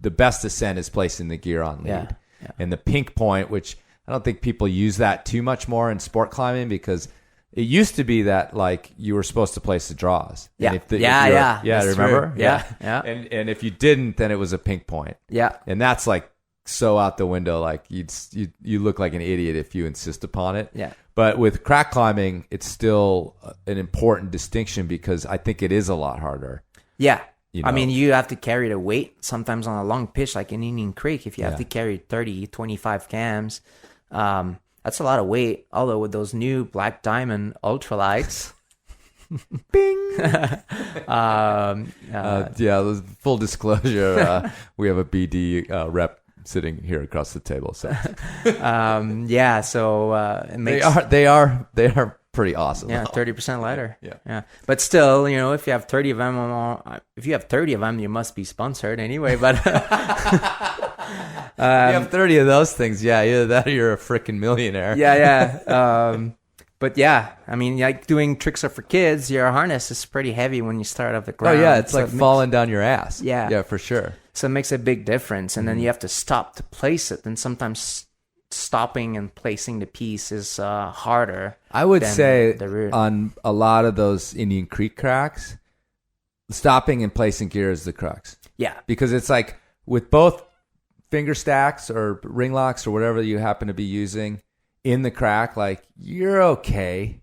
the best ascent is placing the gear on lead. Yeah. And the pink point, which I don't think people use that too much more in sport climbing, because it used to be that like you were supposed to place the draws. Yeah. And Yeah. Remember? True. Yeah. And if you didn't, then it was a pink point. Yeah. And that's like so out the window. Like you look like an idiot if you insist upon it. Yeah. But with crack climbing, it's still an important distinction because I think it is a lot harder. Yeah. You know? I mean, you have to carry the weight sometimes on a long pitch, like in Indian Creek. If you have to carry 30, 25 cams, that's a lot of weight. Although with those new Black Diamond ultralights, bing. Full disclosure, we have a BD rep sitting here across the table. So, it makes they are pretty awesome. Yeah, 30% lighter. Yeah. But still, if you have 30 of them, you must be sponsored anyway. But if you have 30 of those things, either that or you're a freaking millionaire. But I mean, like doing tricks are for kids. Your harness is pretty heavy when you start off the Oh ground. yeah, it's like falling down your ass. Yeah, for sure. So it makes a big difference, and then you have to stop to place it. And sometimes stopping and placing the piece is harder. I would than say the route. On a lot of those Indian Creek cracks, stopping and placing gear is the crux. Yeah, because it's like with both finger stacks or ring locks or whatever you happen to be using in the crack, like you're okay.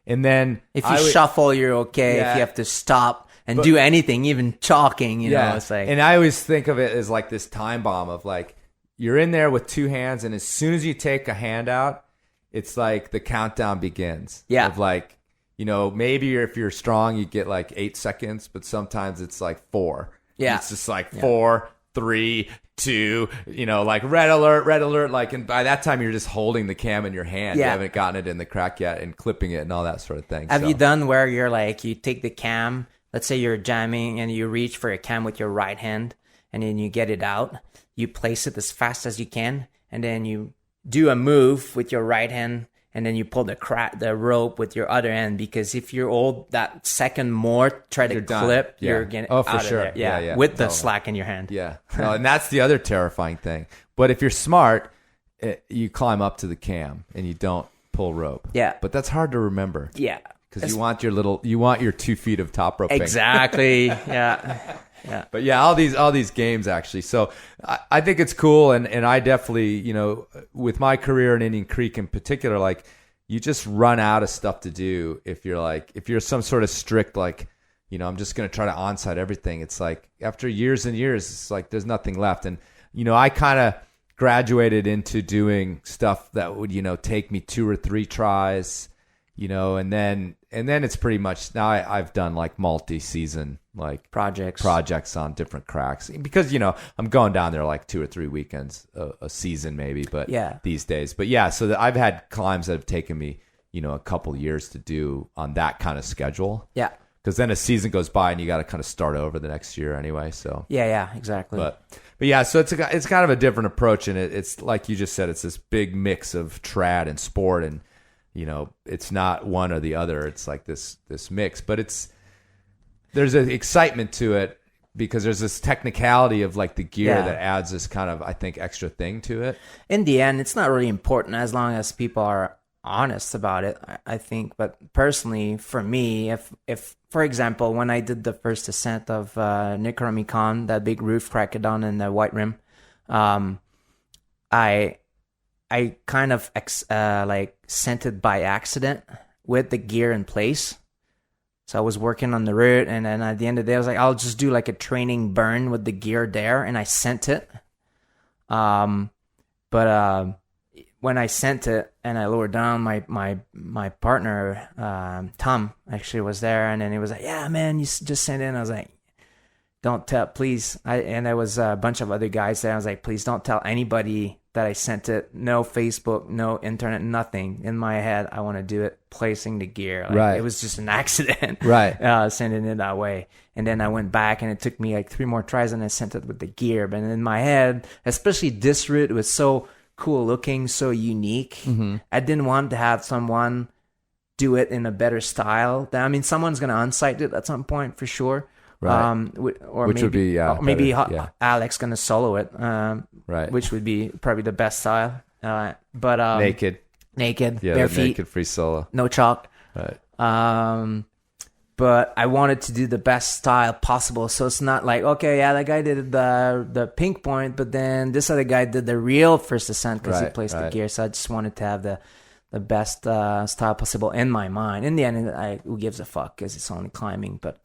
And then if you shuffle, you're okay. Yeah. If you have to stop and do anything, even chalking, you know, it's like. And I always think of it as like this time bomb of like you're in there with two hands, and as soon as you take a hand out, it's like the countdown begins. Yeah. Of like, maybe if you're strong, you get like 8 seconds, but sometimes it's like 4. Yeah. It's just like 4, 3, 2, like red alert. Like, and by that time you're just holding the cam in your hand. Yeah. You haven't gotten it in the crack yet and clipping it and all that sort of thing. Have you done where you're like, you take the cam, let's say you're jamming and you reach for a cam with your right hand and then you get it out, you place it as fast as you can, and then you do a move with your right hand, and then you pull the rope with your other hand, because if you hold that second more, try to clip, you're getting out of there. Yeah, with the slack in your hand. Yeah. No, and that's the other terrifying thing. But if you're smart, you climb up to the cam and you don't pull rope. Yeah. But that's hard to remember. Yeah. Because you want your 2 feet of top roping. Exactly. Yeah. Yeah. But yeah, all these games actually. So I think it's cool, and I definitely, with my career in Indian Creek in particular, like you just run out of stuff to do if you're some sort of strict like, I'm just going to try to onside everything. It's like after years and years, it's like there's nothing left. And I kind of graduated into doing stuff that would take me 2 or 3 tries, and then it's pretty much now I've done like multi-season like projects on different cracks, because I'm going down there like 2 or 3 weekends a season maybe, but these days. But so I've had climbs that have taken me a couple years to do on that kind of schedule. Yeah. Because then a season goes by and you got to kind of start over the next year anyway. So yeah, exactly. But so it's kind of a different approach, and it's like you just said, it's this big mix of trad and sport, and it's not one or the other. It's like this mix, but there's an excitement to it because there's this technicality of like the gear Yeah. that adds this kind of, I think, extra thing to it. In the end, it's not really important as long as people are honest about it, I think. But personally, for me, if for example, when I did the first ascent of Necromicon, that big roof crackodon in the White Rim, I kind of like sent it by accident with the gear in place. So I was working on the route, and then at the end of the day, I was like, I'll just do like a training burn with the gear there, and I sent it. But when I sent it and I lowered down, my partner, Tom, actually was there, and then he was like, yeah, man, you just sent it. And I was like, don't tell, please. And there was a bunch of other guys there. I was like, please don't tell anybody that I sent it. No Facebook, no internet, nothing. In my head, I want to do it placing the gear. Like, Right. It was just an accident. Right. Sending it that way. And then I went back, and it took me like 3 more tries, and I sent it with the gear. But in my head, especially this route, was so cool looking, so unique. I didn't want to have someone do it in a better style. I mean, someone's going to unsight it at some point for sure. Right. Or Which maybe, would be, or maybe better, yeah. Alex going to solo it. Right. Which would be probably the best style. But Naked. bare the feet, naked free solo. no chalk. Right. But I wanted to do the best style possible, so it's not like, okay, yeah, that guy did the pink point, but then this other guy did the real first ascent because he Right, placed the right. gear. So I just wanted to have the best style possible in my mind. In the end, who gives a fuck because it's only climbing. But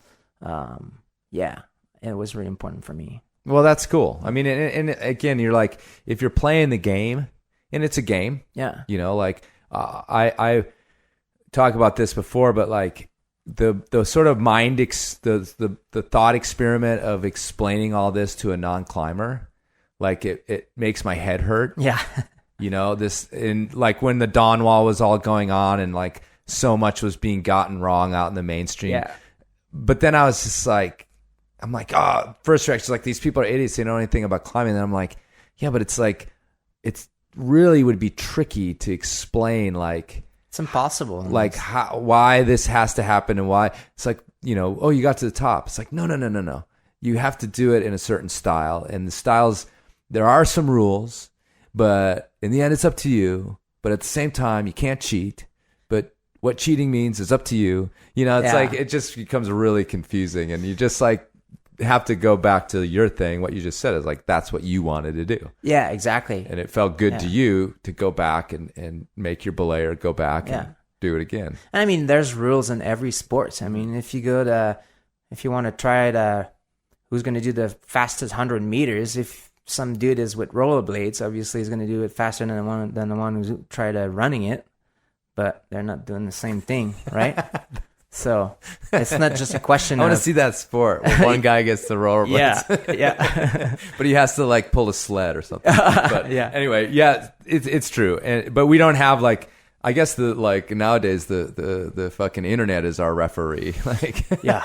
yeah, it was really important for me. Well, that's cool. I mean, and again, you're like, if you're playing the game, and it's a game, Yeah. you know, like I talk about this before, but like the sort of the thought experiment of explaining all this to a non-climber, like it makes my head hurt. Yeah. You know, this, and like when the Dawn Wall was all going on and like so much was being gotten wrong out in the mainstream. Yeah. But then I was just like, I'm like, first reaction is like, these people are idiots. They don't know anything about climbing. And I'm like, yeah, but it's like, it's really would be tricky to explain, like, It's impossible. like why this has to happen and why it's like, you know, oh, you got to the top. It's like, no. You have to do it in a certain style, and the styles, there are some rules, but in the end, it's up to you. But at the same time, you can't cheat. But what cheating means is up to you. You know, it's Yeah. like, it just becomes really confusing, and you just like have to go back to your thing. What you just said is like, that's what you wanted to do. Yeah, exactly. And it felt good to you to go back and make your belay or go back and do it again. I mean, there's rules in every sport. I mean, if you want to try who's going to do the fastest 100 meters, if some dude is with rollerblades, obviously he's going to do it faster than the one who's tried running it, but they're not doing the same thing, right? So it's not just a question I want of... to see that sport where one guy gets the rollerblades. Yeah. But he has to like pull a sled or something. But Yeah. anyway, yeah, it's true. But we don't have like, I guess nowadays the fucking internet is our referee. Like, Yeah.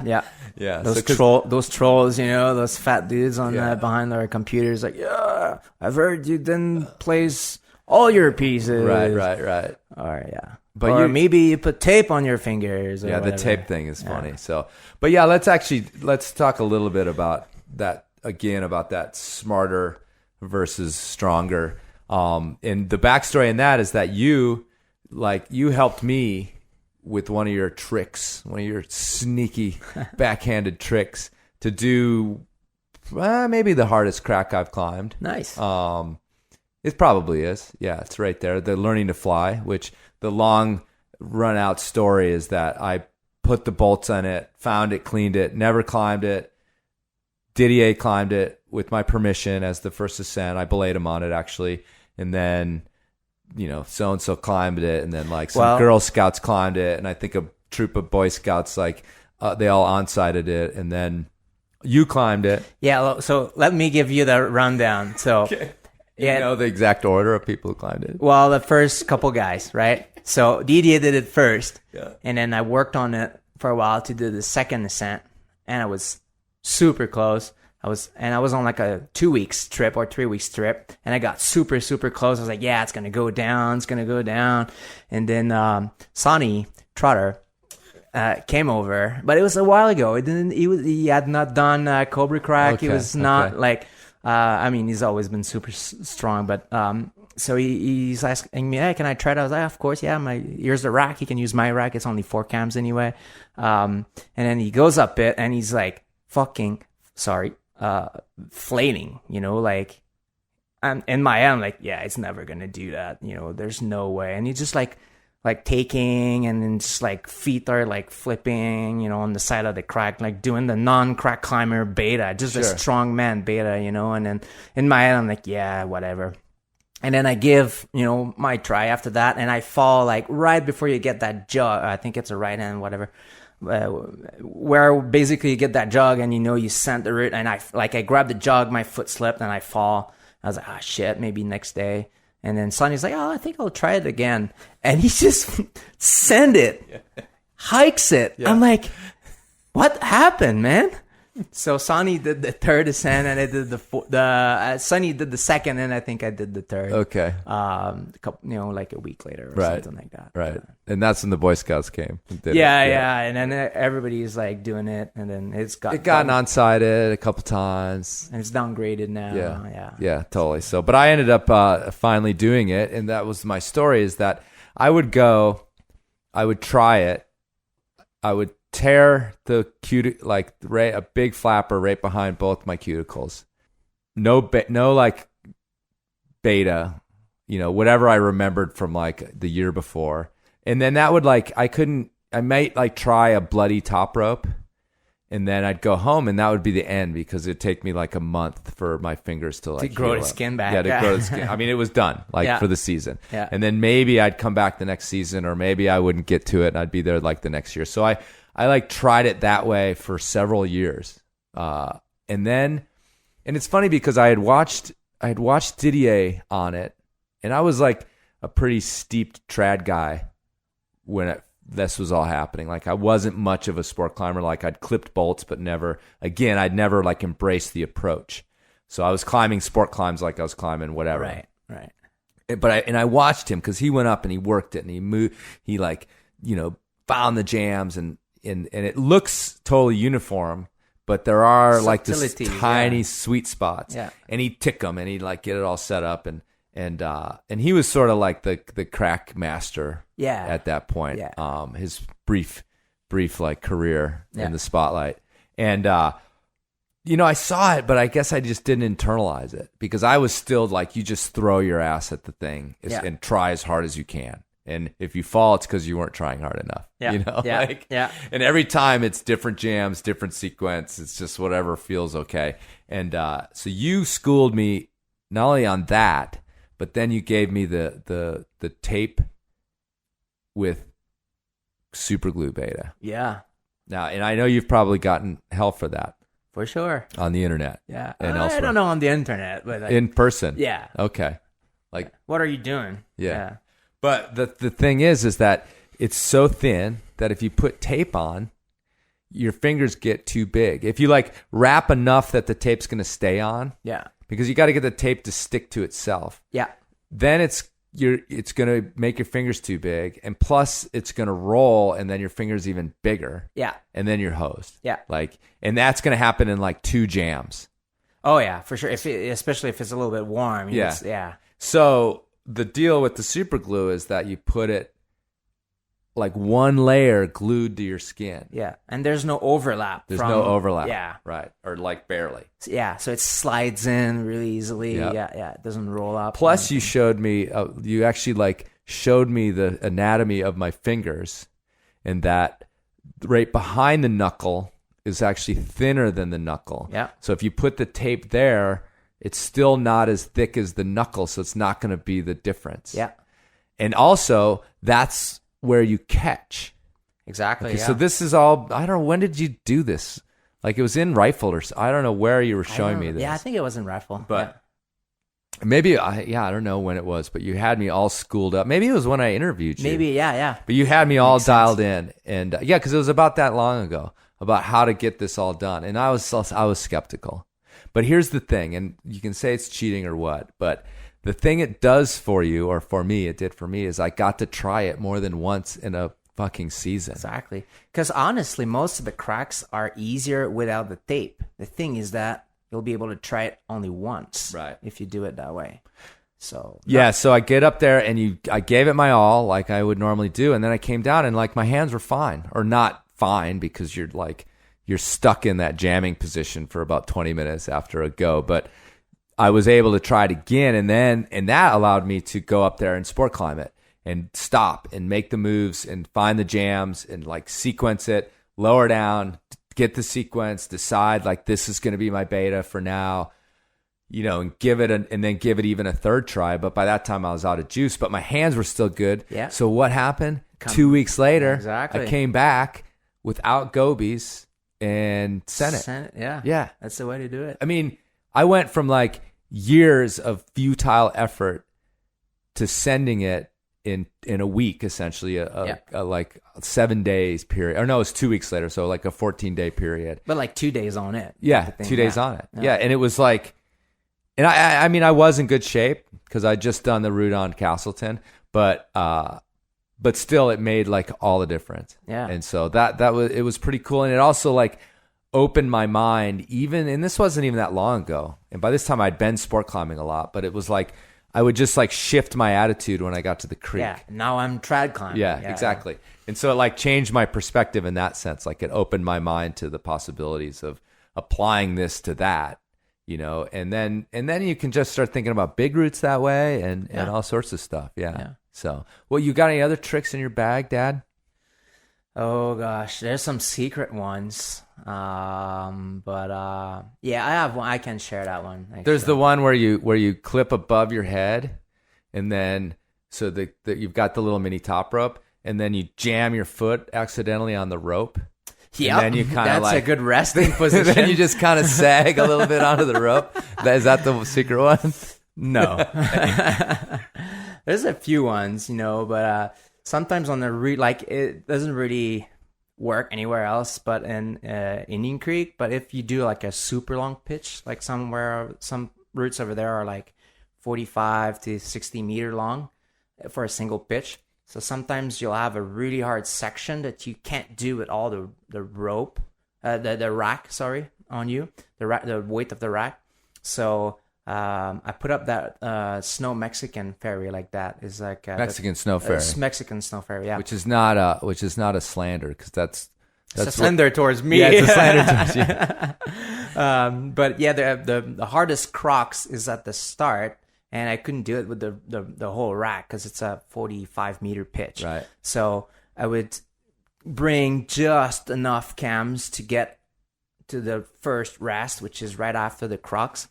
yeah. Those trolls, you know, those fat dudes on Yeah. behind their computers, like, yeah, I've heard you didn't place all your pieces. Right. Or yeah, But maybe you put tape on your fingers. Or Yeah, the whatever. tape thing is funny. So, but yeah, let's talk a little bit about that again, about that smarter versus stronger. And the backstory in that is that you helped me with one of your tricks, one of your sneaky backhanded tricks to do maybe the hardest crack I've climbed. Nice. It probably is. Yeah, it's right there. The learning to fly, which the long run out story is that I put the bolts on it, found it, cleaned it, never climbed it. Didier climbed it with my permission as the first ascent. I belayed him on it actually. And then, you know, so-and-so climbed it. And then like some Girl Scouts climbed it. And I think a troop of Boy Scouts, like they all on-sighted it. And then you climbed it. Yeah. So let me give you the rundown. So. Okay. You know the exact order of people who climbed it? Well, the first couple guys, right? So Didier did it first. Yeah. And then I worked on it for a while to do the second ascent. And I was super close. I was on like a 2 weeks trip or 3 weeks trip. And I got super, super close. I was like, yeah, it's going to go down. It's going to go down. And then Sonny Trotter, came over, but it was a while ago. He had not done Cobra Crack. He was not like, I mean, he's always been super strong, but so he's asking me, hey, can I try it? I was like, of course, yeah. Here's the rack. He can use my rack. It's only 4 cams anyway. And then he goes up it, and he's like, flating, you know, like, and in my head, I'm like, yeah, it's never gonna do that, you know, there's no way. And he's just like taking, and then just like feet are like flipping, you know, on the side of the crack, like doing the non-crack climber beta, just a strong man beta, you know. And then in my head, I'm like, yeah, whatever. And then I give, you know, my try after that, and I fall like right before you get that jog. I think it's a right hand, whatever. Where basically you get that jog, and you know you center it, and I grab the jog, my foot slipped, and I fall. I was like, oh shit, maybe next day. And then Sonny's like, oh, I think I'll try it again, and he just hikes it. Yeah. I'm like, what happened, man? So Sonny did the third ascent, and I did Sonny did the second, and I think I did the third. Okay. Like a week later or something like that. Right. And that's when the Boy Scouts came. Yeah. And then everybody's like doing it, and then it got non-sided a couple times, and it's downgraded now. Yeah, totally. So, but I ended up finally doing it, and that was my story. Is that I would try it, I would tear the a big flapper right behind both my cuticles. No like beta, you know, whatever I remembered from like the year before. And then that would I might like try a bloody top rope, and then I'd go home, and that would be the end, because it'd take me like a month for my fingers to grow the skin back. Yeah, to grow the skin. I mean, it was done for the season. Yeah. And then maybe I'd come back the next season, or maybe I wouldn't get to it, and I'd be there like the next year. So I like tried it that way for several years. And it's funny because I had watched Didier on it, and I was like a pretty steeped trad guy when this was all happening. Like, I wasn't much of a sport climber. Like, I'd clipped bolts, but I'd never like embraced the approach. So I was climbing sport climbs like I was climbing whatever. Right. But I watched him, because he went up and he worked it, and he moved, he like, you know, found the jams, and it looks totally uniform, but there are like this tiny sweet spots. Yeah. And he'd tick them, and he'd like get it all set up, and he was sort of like the crack master. Yeah. At that point. Yeah. His brief like career in the spotlight. And you know, I saw it, but I guess I just didn't internalize it, because I was still like, you just throw your ass at the thing and try as hard as you can. And if you fall, it's because you weren't trying hard enough. Yeah. You know, And every time it's different jams, different sequence. It's just whatever feels okay. And so you schooled me not only on that, but then you gave me the tape with super glue beta. Yeah. Now, and I know you've probably gotten hell for that. For sure. On the internet. Yeah. And I don't know on the internet, but in person. Yeah. Okay. Like, what are you doing? Yeah. But the thing is that it's so thin that if you put tape on, your fingers get too big. If you like wrap enough that the tape's going to stay on. Yeah. Because you got to get the tape to stick to itself. Yeah. Then it's going to make your fingers too big, and plus it's going to roll, and then your fingers even bigger. Yeah. And then you're hosed. Yeah. And that's going to happen in like 2 jams. Oh yeah, for sure. Especially if it's a little bit warm. Yeah. So the deal with the super glue is that you put it like one layer glued to your skin. Yeah. And there's no overlap. No overlap. Yeah. Right. Or like barely. Yeah. So it slides in really easily. Yep. Yeah. It doesn't roll up. Plus you showed me, you actually like showed me the anatomy of my fingers, and that right behind the knuckle is actually thinner than the knuckle. Yeah. So if you put the tape there, it's still not as thick as the knuckle, so it's not going to be the difference. Yeah. And also, that's where you catch. Exactly. Okay, yeah. So this is all, I don't know, when did you do this? Like, it was in Rifle, or I don't know where you were showing me this. Yeah, I think it was in Rifle. But maybe, I don't know when it was, but you had me all schooled up. Maybe it was when I interviewed you. Maybe, yeah. But you had me all dialed in. And because it was about that long ago, about how to get this all done. And I was skeptical. But here's the thing, and you can say it's cheating or what, but the thing it does for you, or for me, it did for me, is I got to try it more than once in a fucking season. Exactly. Because honestly, most of the cracks are easier without the tape. The thing is that you'll be able to try it only once, right, if you do it that way. So yeah, so I get up there and I gave it my all like I would normally do, and then I came down and like my hands were fine, or not fine, because you're stuck in that jamming position for about 20 minutes after a go, but I was able to try it again, and that allowed me to go up there and sport climb it and stop and make the moves and find the jams and like sequence it, lower down, get the sequence, decide like this is going to be my beta for now. And give it and then give it even a third try. But by that time I was out of juice, but my hands were still good. Yeah. So what happened? 2 weeks later, exactly. I came back without gobies and sent it. Yeah. Yeah. That's the way to do it. I mean, I went from like years of futile effort to sending it in a week, essentially, a like 7 days period. Or no, it was 2 weeks later. So like a 14-day period. But like 2 days on it. Yeah. 2 days on it. Yeah. And it was like, and I mean, I was in good shape because I'd just done the route on Castleton, but still it made like all the difference. Yeah. And so it was pretty cool. And it also like opened my mind and this wasn't even that long ago. And by this time I'd been sport climbing a lot, but it was like, I would just like shift my attitude when I got to the creek. Yeah. Now I'm trad climbing. Yeah, exactly. And so it like changed my perspective in that sense. Like it opened my mind to the possibilities of applying this to that. And then you can just start thinking about big routes that way and all sorts of stuff. Yeah. So, well, you got any other tricks in your bag, Dad? Oh gosh, there's some secret ones. I have one. I can share that one. Actually. There's the one where you clip above your head, and then so that you've got the little mini top rope, and then you jam your foot accidentally on the rope. Yeah, and then you kind of that's like a good resting position. Then you just kind of sag a little bit onto the rope. Is that the secret one? No. There's a few ones, but sometimes on the route, like it doesn't really work anywhere else but in Indian Creek. But if you do like a super long pitch, like some routes over there are like 45 to 60 meter long for a single pitch. So sometimes you'll have a really hard section that you can't do with all the rope, the rack, on you, the weight of the rack. So I put up that snow Mexican ferry like that. Is like Mexican snow ferry. Mexican snow ferry, yeah. Which is not a slander, because that's a slander towards me. Yeah, it's a slander towards you. But yeah, the hardest crocs is at the start. And I couldn't do it with the whole rack because it's a 45-meter pitch. Right. So I would bring just enough cams to get to the first rest, which is right after the crocs.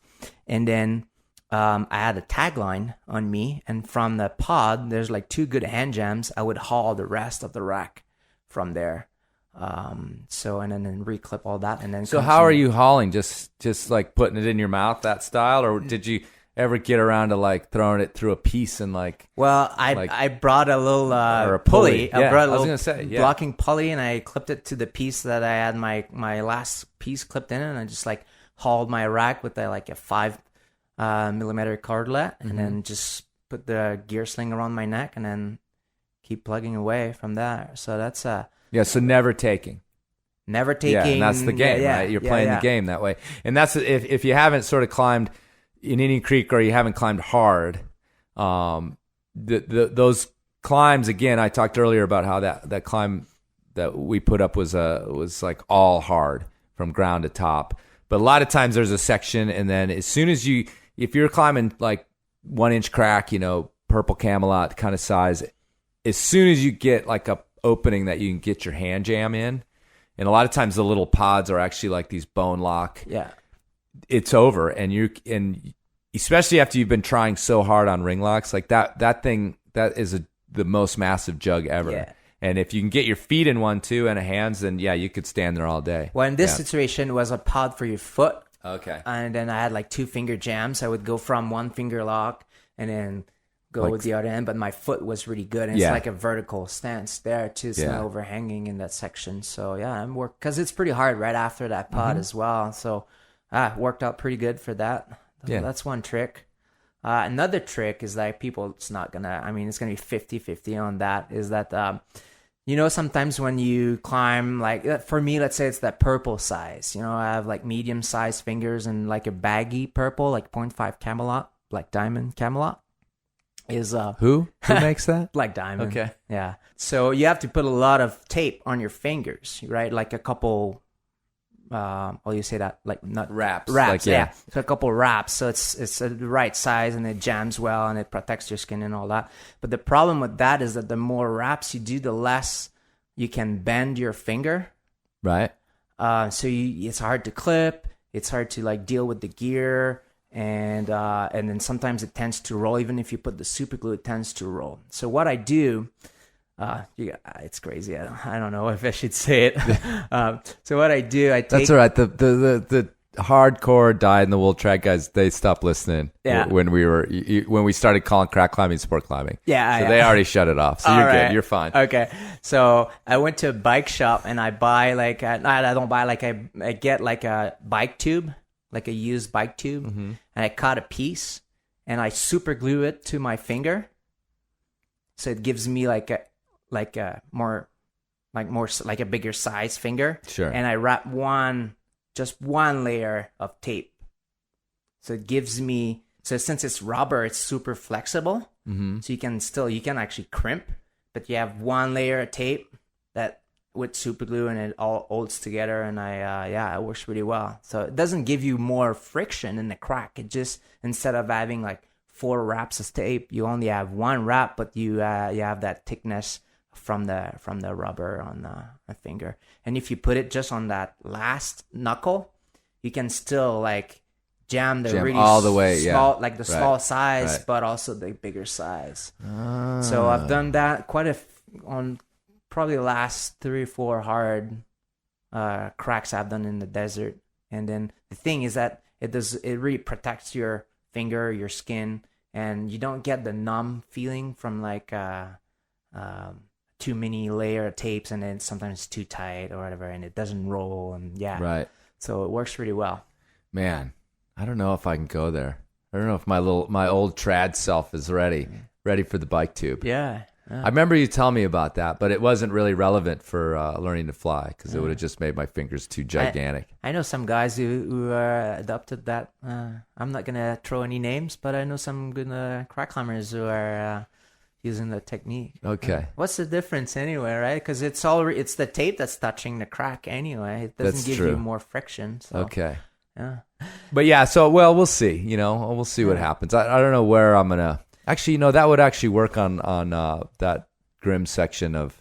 And then I had a tagline on me. And from the pod, there's like 2 good hand jams. I would haul the rest of the rack from there. And then reclip all that. And then so how are you hauling? Just like putting it in your mouth, that style? Or did you ever get around to like throwing it through a piece and like? Well, I brought a little or a pulley. Yeah, I brought a was little gonna say, yeah. blocking pulley, and I clipped it to the piece that I had my last piece clipped in, and I just like hauled my rack with like a 5 millimeter cordlet, and then just put the gear sling around my neck, and then keep plugging away from there. So that's so never taking. Never taking. Yeah, and that's the game, right? You're playing the game that way, and that's if you haven't sort of climbed in Indian Creek, or you haven't climbed hard, those climbs, again, I talked earlier about how that climb that we put up was like all hard from ground to top. But a lot of times there's a section, and then as soon as if you're climbing like 1 inch crack, purple Camelot kind of size, as soon as you get like a opening that you can get your hand jam in, and a lot of times the little pods are actually like these bone lock. Yeah. It's over, and especially after you've been trying so hard on ring locks, like that thing, that is the most massive jug ever. Yeah. And if you can get your feet in one too and a hands, then yeah, you could stand there all day. Well, in this situation, it was a pod for your foot. Okay. And then I had like 2 finger jams. I would go from 1 finger lock and then go with the other end, but my foot was really good. And it's like a vertical stance there too. It's not overhanging in that section. So yeah, I'm because it's pretty hard right after that pod as well. So worked out pretty good for that. Yeah. That's one trick. Another trick is like it's going to be 50-50 on that, is that You know, sometimes when you climb, like for me, let's say it's that purple size. You know, I have like medium sized fingers and like a baggy purple, like 0.5 Camelot, Black Diamond Camelot is Who makes that? Black Diamond. Okay. Yeah. So you have to put a lot of tape on your fingers, right? Like a couple. You say that like not Wraps. Wraps, Like, yeah. So a couple wraps, so it's the right size and it jams well and it protects your skin and all that. But the problem with that is that the more wraps you do, the less you can bend your finger. Right. It's hard to clip. It's hard to like deal with the gear, and then sometimes it tends to roll. Even if you put the super glue, it tends to roll. So what I do. It's crazy. I don't know if I should say it. So what I do, I take. That's all right. The hardcore die in the wool track guys, they stopped listening. Yeah. When we started calling crack climbing sport climbing. Yeah. So they already shut it off. So you're good. You're fine. Okay. So I went to a bike shop and I buy like I don't buy like I get like a bike tube, like a used bike tube, and I cut a piece and I super glue it to my finger. So it gives me like a bigger size finger. Sure. And I wrap just one layer of tape. So it gives me, so since it's rubber, it's super flexible. Mm-hmm. So you can actually crimp, but you have one layer of tape that with super glue and it all holds together. And it works really well. So it doesn't give you more friction in the crack. It just, instead of having like 4 wraps of tape, you only have 1 wrap, but you have that thickness from the rubber on the finger. And if you put it just on that last knuckle, you can still like jam really all the way, small, yeah. like the small size, right. but also the bigger size. So I've done that on probably the last 3 or 4 hard cracks I've done in the desert. And then the thing is that it really protects your finger, your skin, and you don't get the numb feeling from like too many layer of tapes, and then sometimes it's too tight or whatever, and it doesn't roll, and right. So it works really well. Man, I don't know if I can go there. I don't know if my old trad self is ready for the bike tube. Yeah. I remember you telling me about that, but it wasn't really relevant for learning to fly because it would have just made my fingers too gigantic. I know some guys who adopted that. I'm not gonna throw any names, but I know some good crack climbers who are using the technique. Okay. What's the difference anyway, right? Because it's the tape that's touching the crack anyway. It doesn't give you more friction. So. Okay. Yeah. But yeah, so we'll see. We'll see what happens. I don't know where I'm gonna. Actually, that would actually work on that grim section of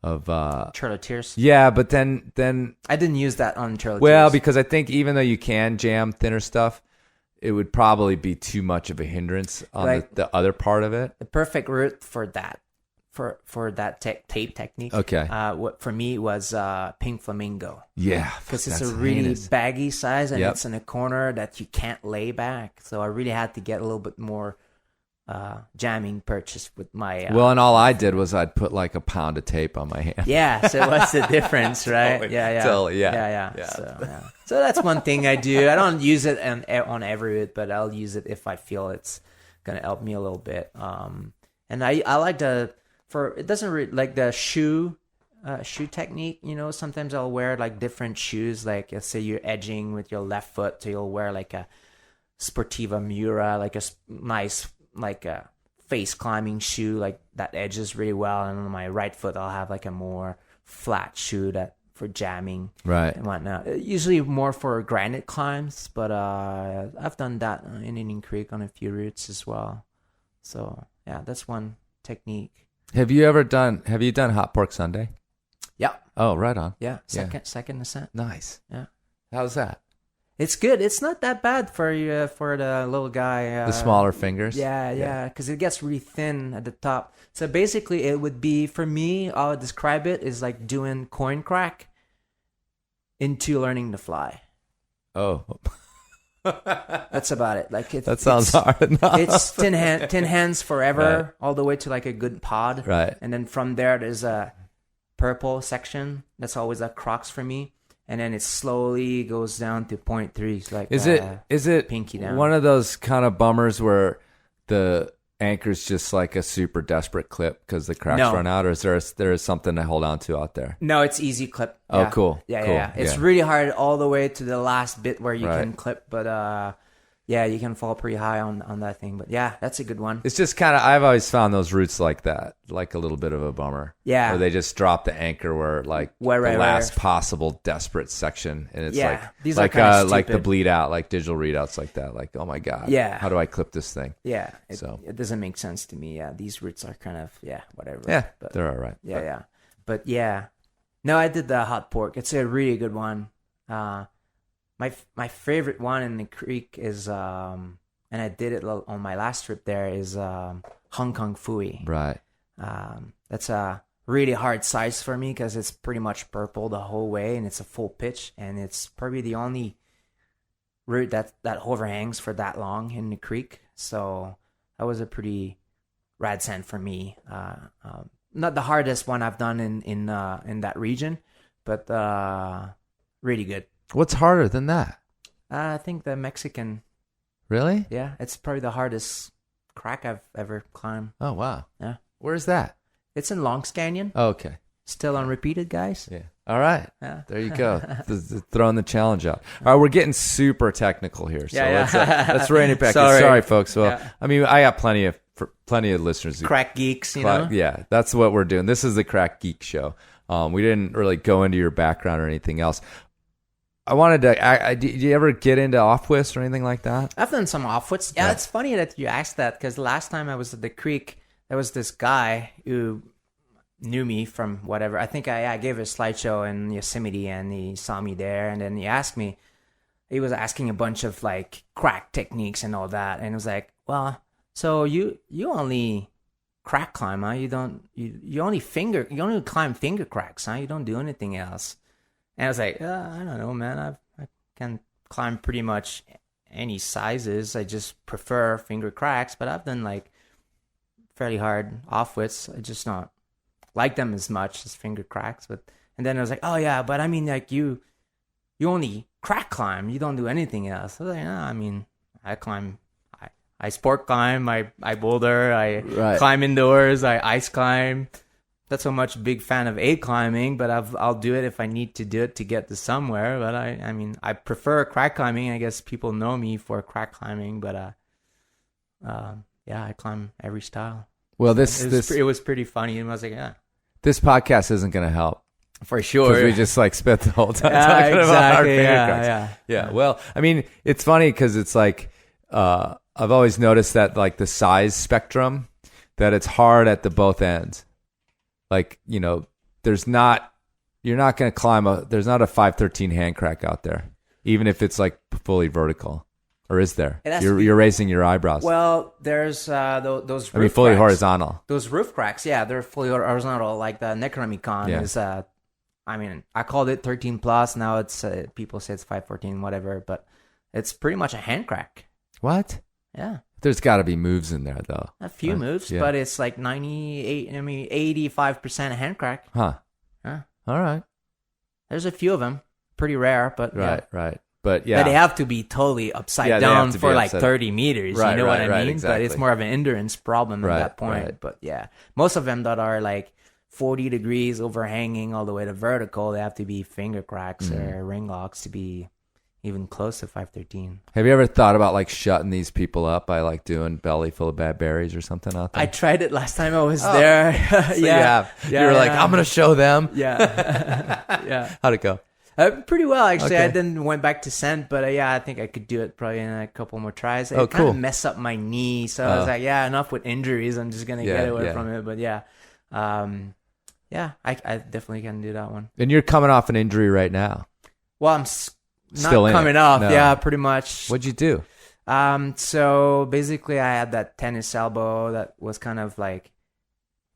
Trail of Tears. Yeah, but then I didn't use that on Trail of Tears. Well, because I think even though you can jam thinner stuff, it would probably be too much of a hindrance on the other part of it. The perfect route for that, for that tape technique. Okay. What for me was Pink Flamingo. Yeah, because it's a really baggy size and it's in a corner that you can't lay back. So I really had to get a little bit more jamming purchase with my. And all I did was I'd put like a pound of tape on my hand. Yeah. So what's the difference, right? Totally, yeah. So that's one thing I do. I don't use it on every route, but I'll use it if I feel it's gonna help me a little bit. And I like it doesn't like the shoe technique. Sometimes I'll wear like different shoes. Like let's say you're edging with your left foot, so you'll wear like a Sportiva Mura, like a nice like a face climbing shoe, like that edges really well. And on my right foot, I'll have like a more flat shoe for jamming, right, and whatnot. Usually more for granite climbs, but I've done that in Indian Creek on a few routes as well. So yeah, that's one technique. Have you done Hot Pork Sunday? Yeah. Oh, right on. Yeah. Second ascent. Nice. Yeah. How's that? It's good. It's not that bad for the little guy. The smaller fingers. Yeah. Because it gets really thin at the top. So basically, it would be, for me, I would describe it is like doing coin crack into learning to fly. Oh. That's about it. Like that sounds hard enough. It's tin hands forever, all the way to like a good pod. Right. And then from there, there's a purple section. That's always a crux for me. And then it slowly goes down to 0.3. Like is it pinky down. One of those kind of bummers where the anchor's just like a super desperate clip because the cracks No. run out, or is there is something to hold on to out there? No, it's easy clip. Oh, Yeah. cool. Yeah, Cool. yeah. It's Yeah. really hard all the way to the last bit where you Right. can clip, but yeah, you can fall pretty high on that thing. But yeah, that's a good one. It's just kind of, I've always found those routes like that, like a little bit of a bummer. Yeah. Where they just drop the anchor where like Right, the last right. possible desperate section. And it's Yeah, like, these are like, kinda like the stupid. bleed out, like digital readouts like that. Like, oh my God. Yeah. How do I clip this thing? Yeah, So. it doesn't make sense to me. Yeah, these routes are kind of whatever. Yeah. but, They're all right. yeah. But yeah, no, I did the hot pork. It's a really good one. My favorite one in the creek is and I did it on my last trip there is Hong Kong Peewee. Right. That's a really hard size for me because it's pretty much purple the whole way and it's a full pitch and it's probably the only route that overhangs for that long in the creek. So that was a pretty rad sand for me. Not the hardest one I've done in that region, but really good. What's harder than that? I think the Mexican. Really? Yeah, it's probably the hardest crack I've ever climbed. Oh, wow. Yeah. Where's that? It's in Longs Canyon. Oh, okay. Still unrepeated, guys. Yeah. All right. Yeah. There you go. Throwing the challenge out. All right, we're getting super technical here. So Yeah, let's rein it back. Sorry. Sorry, folks. Well, Yeah. I mean, I got plenty of listeners who Crack geeks, you know? Yeah, that's what we're doing. This is the Crack Geek Show. We didn't really go into your background or anything else. I wanted to. Did you ever get into off-wist or anything like that? I've done some offwits. Yeah, it's funny that you asked that because last time I was at the creek, there was this guy who knew me from whatever. I think I gave a slideshow in Yosemite and he saw me there and then he asked me, he was asking a bunch of like crack techniques and all that. And it was like, well, so you only crack climb, huh? You only climb finger cracks, huh? You don't do anything else. And I was like, I don't know, man. I can climb pretty much any sizes. I just prefer finger cracks, but I've done like fairly hard offwits. I just not like them as much as finger cracks. And then I was like, oh yeah, but I mean like you only crack climb. You don't do anything else. I was like, no, I mean I climb. I sport climb. I boulder. I climb indoors. I ice climb. Not so much big fan of aid climbing, but I'll do it if I need to do it to get to somewhere. But I mean, I prefer crack climbing. I guess people know me for crack climbing, but yeah, I climb every style. Well, it was pretty funny, and I was like, yeah, this podcast isn't going to help for sure. Because we just like spent the whole time talking about our finger cracks. Yeah. Well, I mean, it's funny because it's like I've always noticed that like the size spectrum, that it's hard at the both ends. Like, you know, you're not going to climb there's not a 513 hand crack out there, even if it's like fully vertical. Or is there? You're raising your eyebrows. Well, there's those roof fully cracks. Horizontal. Those roof cracks, yeah, they're fully horizontal. Like the Necronomicon is, I mean, I called it 13 plus. Now it's, people say it's 514, whatever, but it's pretty much a hand crack. What? Yeah. There's got to be moves in there, though. A few moves, but it's like 85% hand crack. Huh. Yeah. All right. There's a few of them. Pretty rare, but right. But yeah. But they have to be totally upside down for like 30 meters. Right, you know what I mean? Exactly. But it's more of an endurance problem at that point. Right. But yeah, most of them that are like 40 degrees overhanging all the way to vertical, they have to be finger cracks or ring locks to be even close to 513. Have you ever thought about like shutting these people up by like doing belly full of bad berries or something out there? I tried it last time I was there. You were like, I'm going to show them. Yeah. Yeah. How'd it go? Pretty well, actually. Okay. I then went back to scent, but yeah, I think I could do it probably in a couple more tries. It cool. kind of messed up my knee, so I was like, yeah, enough with injuries. I'm just going to get away from it. But yeah, I definitely can do that one. And you're coming off an injury right now. Well, I'm Still not coming off. No. Yeah, pretty much. What'd you do? So basically I had that tennis elbow that was kind of like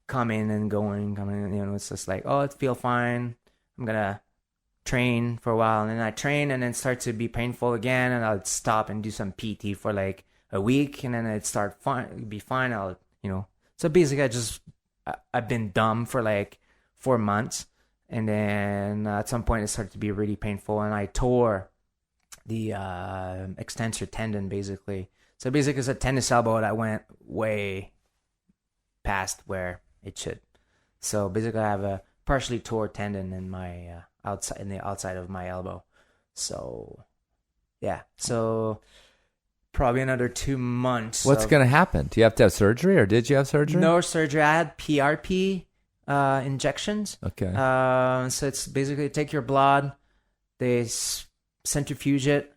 coming and going, it's just like, oh, it feels fine. I'm going to train for a while. And then I train and then start to be painful again. And I'll stop and do some PT for like a week. And then it'd be fine. So basically I've been dumb for like 4 months. And then at some point it started to be really painful, and I tore the extensor tendon basically. So basically it's a tennis elbow that went way past where it should. So basically, I have a partially torn tendon in my outside of my elbow. So yeah, so probably another 2 months. What's going to happen? Do you have to have surgery, or did you have surgery? No surgery. I had PRP injections. Okay. So it's basically take your blood, they centrifuge it,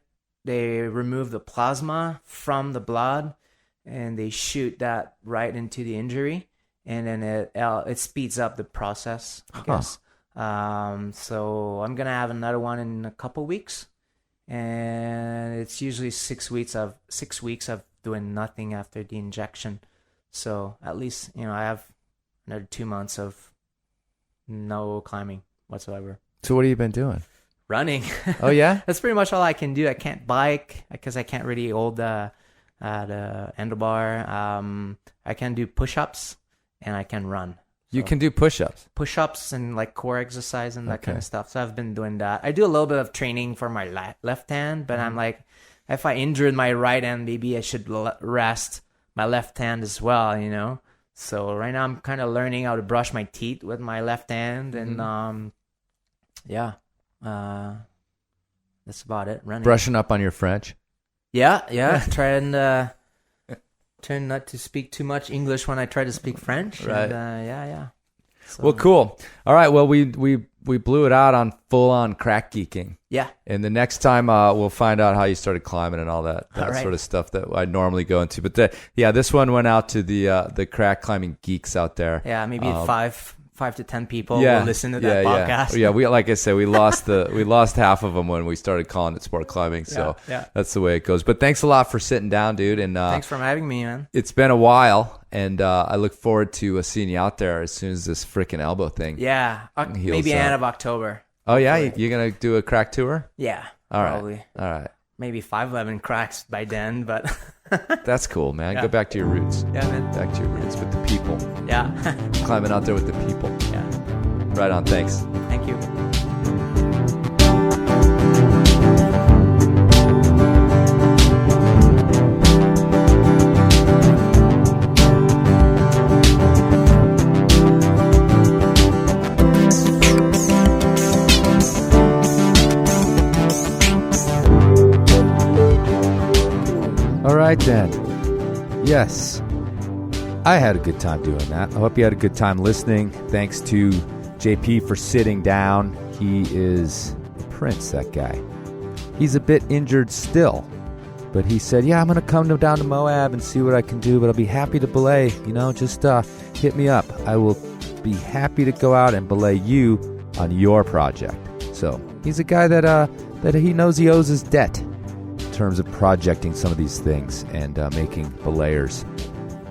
they remove the plasma from the blood, and they shoot that right into the injury, and then it speeds up the process, I guess. So I'm gonna have another one in a couple weeks, and it's usually 6 weeks of doing nothing after the injection. So at least I have another 2 months of no climbing whatsoever. So what have you been doing? Running. Oh yeah, that's pretty much all I can do. I can't bike because I can't really hold the handlebar. I can do push-ups and I can run. You can do push-ups. Push-ups and like core exercise and that kind of stuff. So I've been doing that. I do a little bit of training for my left hand, but I'm like, if I injured my right hand, maybe I should rest my left hand as well, So right now I'm kind of learning how to brush my teeth with my left hand, and that's about it. Running. Brushing up on your French. Yeah. Trying not to speak too much English when I try to speak French. Right. And, So, well, cool. All right. Well, we blew it out on full-on crack geeking. Yeah. And the next time we'll find out how you started climbing and all that sort of stuff that I normally go into. But this one went out to the crack climbing geeks out there. Yeah, maybe 5 to 10 people will listen to that podcast. Yeah. We, like I said, we lost half of them when we started calling it sport climbing. So that's the way it goes. But thanks a lot for sitting down, dude. And thanks for having me, man. It's been a while, and I look forward to seeing you out there as soon as this freaking elbow thing. Yeah, maybe end of October. Oh yeah, you're gonna do a crack tour? Yeah, probably. All right. Maybe 5'11" cracks by then, but that's cool, man. Go back to your roots. Yeah, man. Back to your roots with the people. Yeah. Climbing out there with the people. Yeah. Right on. Thanks. Thank you. All right, then. Yes, I had a good time doing that. I hope you had a good time listening. Thanks to JP for sitting down. He is a prince, that guy. He's a bit injured still, but he said, I'm going to come down to Moab and see what I can do, but I'll be happy to belay. Just hit me up. I will be happy to go out and belay you on your project. So he's a guy that he knows he owes his debt in terms of projecting some of these things and making belayers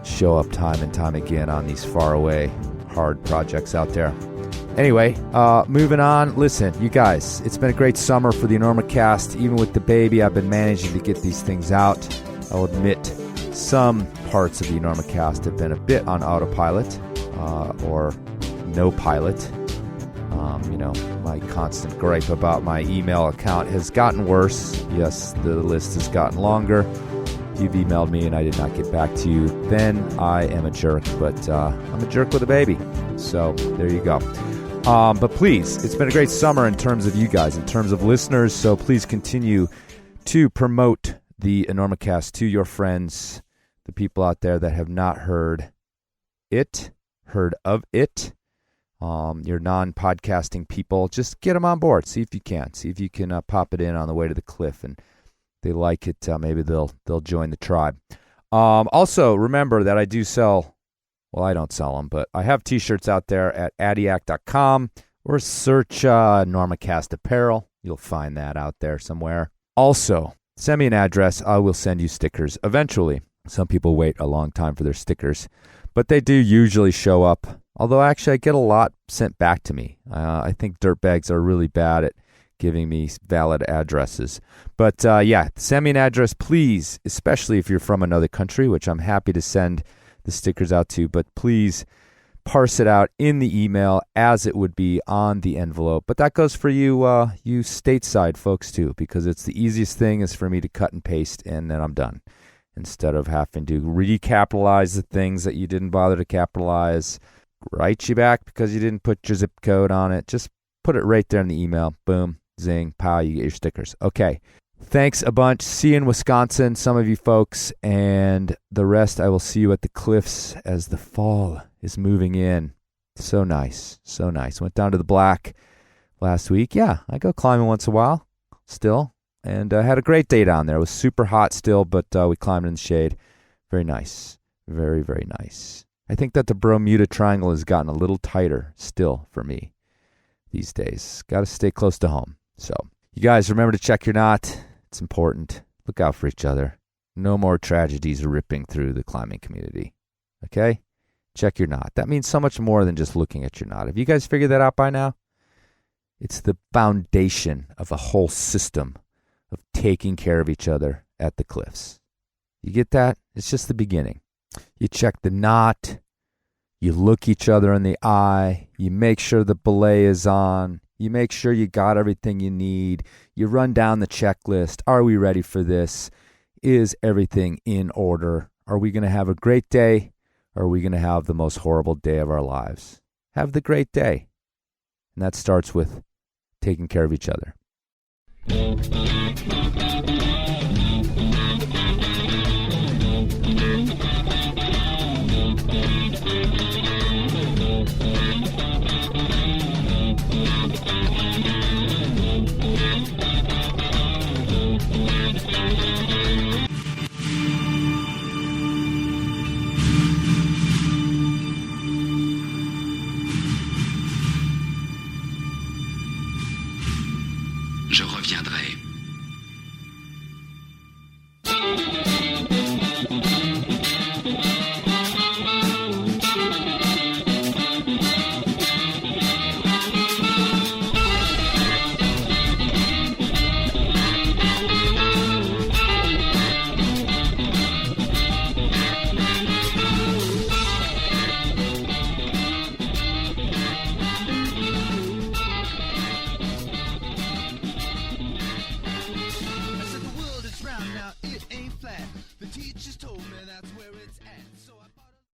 show up time and time again on these faraway, hard projects out there. Anyway, moving on. Listen, you guys, it's been a great summer for the Enormocast. Even with the baby, I've been managing to get these things out. I'll admit some parts of the Enormocast have been a bit on autopilot or no pilot. My constant gripe about my email account has gotten worse. Yes, the list has gotten longer. You've emailed me and I did not get back to you. Then I am a jerk, but I'm a jerk with a baby. So there you go. But please, it's been a great summer in terms of you guys, in terms of listeners. So please continue to promote the Enormocast to your friends, the people out there that have not heard of it. Your non-podcasting people, just get them on board. See if you can pop it in on the way to the cliff, and they like it. Maybe they'll join the tribe. Also, remember that I do sell. Well, I don't sell them, but I have T-shirts out there at adiac.com or search Normacast Apparel. You'll find that out there somewhere. Also, send me an address. I will send you stickers eventually. Some people wait a long time for their stickers, but they do usually show up. Although, actually, I get a lot sent back to me. I think dirtbags are really bad at giving me valid addresses. But, send me an address, please, especially if you're from another country, which I'm happy to send the stickers out to. But please parse it out in the email as it would be on the envelope. But that goes for you stateside folks, too, because it's the easiest thing is for me to cut and paste, and then I'm done. instead of having to recapitalize the things that you didn't bother to capitalize, write you back because you didn't put your zip code on it. Just put it right there in the email. Boom, zing, pow, you get your stickers. Okay. Thanks a bunch. See you in Wisconsin, some of you folks, and the rest I will see you at the cliffs as the fall is moving in. So nice. So nice. Went down to the Black last week. Yeah, I go climbing once in a while still, and had a great day down there. It was super hot still, but we climbed in the shade. Very nice. Very, very nice. I think that the Bermuda Triangle has gotten a little tighter still for me these days. Got to stay close to home. So you guys remember to check your knot. It's important. Look out for each other. No more tragedies ripping through the climbing community. Okay? Check your knot. That means so much more than just looking at your knot. Have you guys figured that out by now? It's the foundation of a whole system of taking care of each other at the cliffs. You get that? It's just the beginning. You check the knot. You look each other in the eye. You make sure the belay is on. You make sure you got everything you need. You run down the checklist. Are we ready for this? Is everything in order? Are we going to have a great day? Or are we going to have the most horrible day of our lives? Have the great day. And that starts with taking care of each other.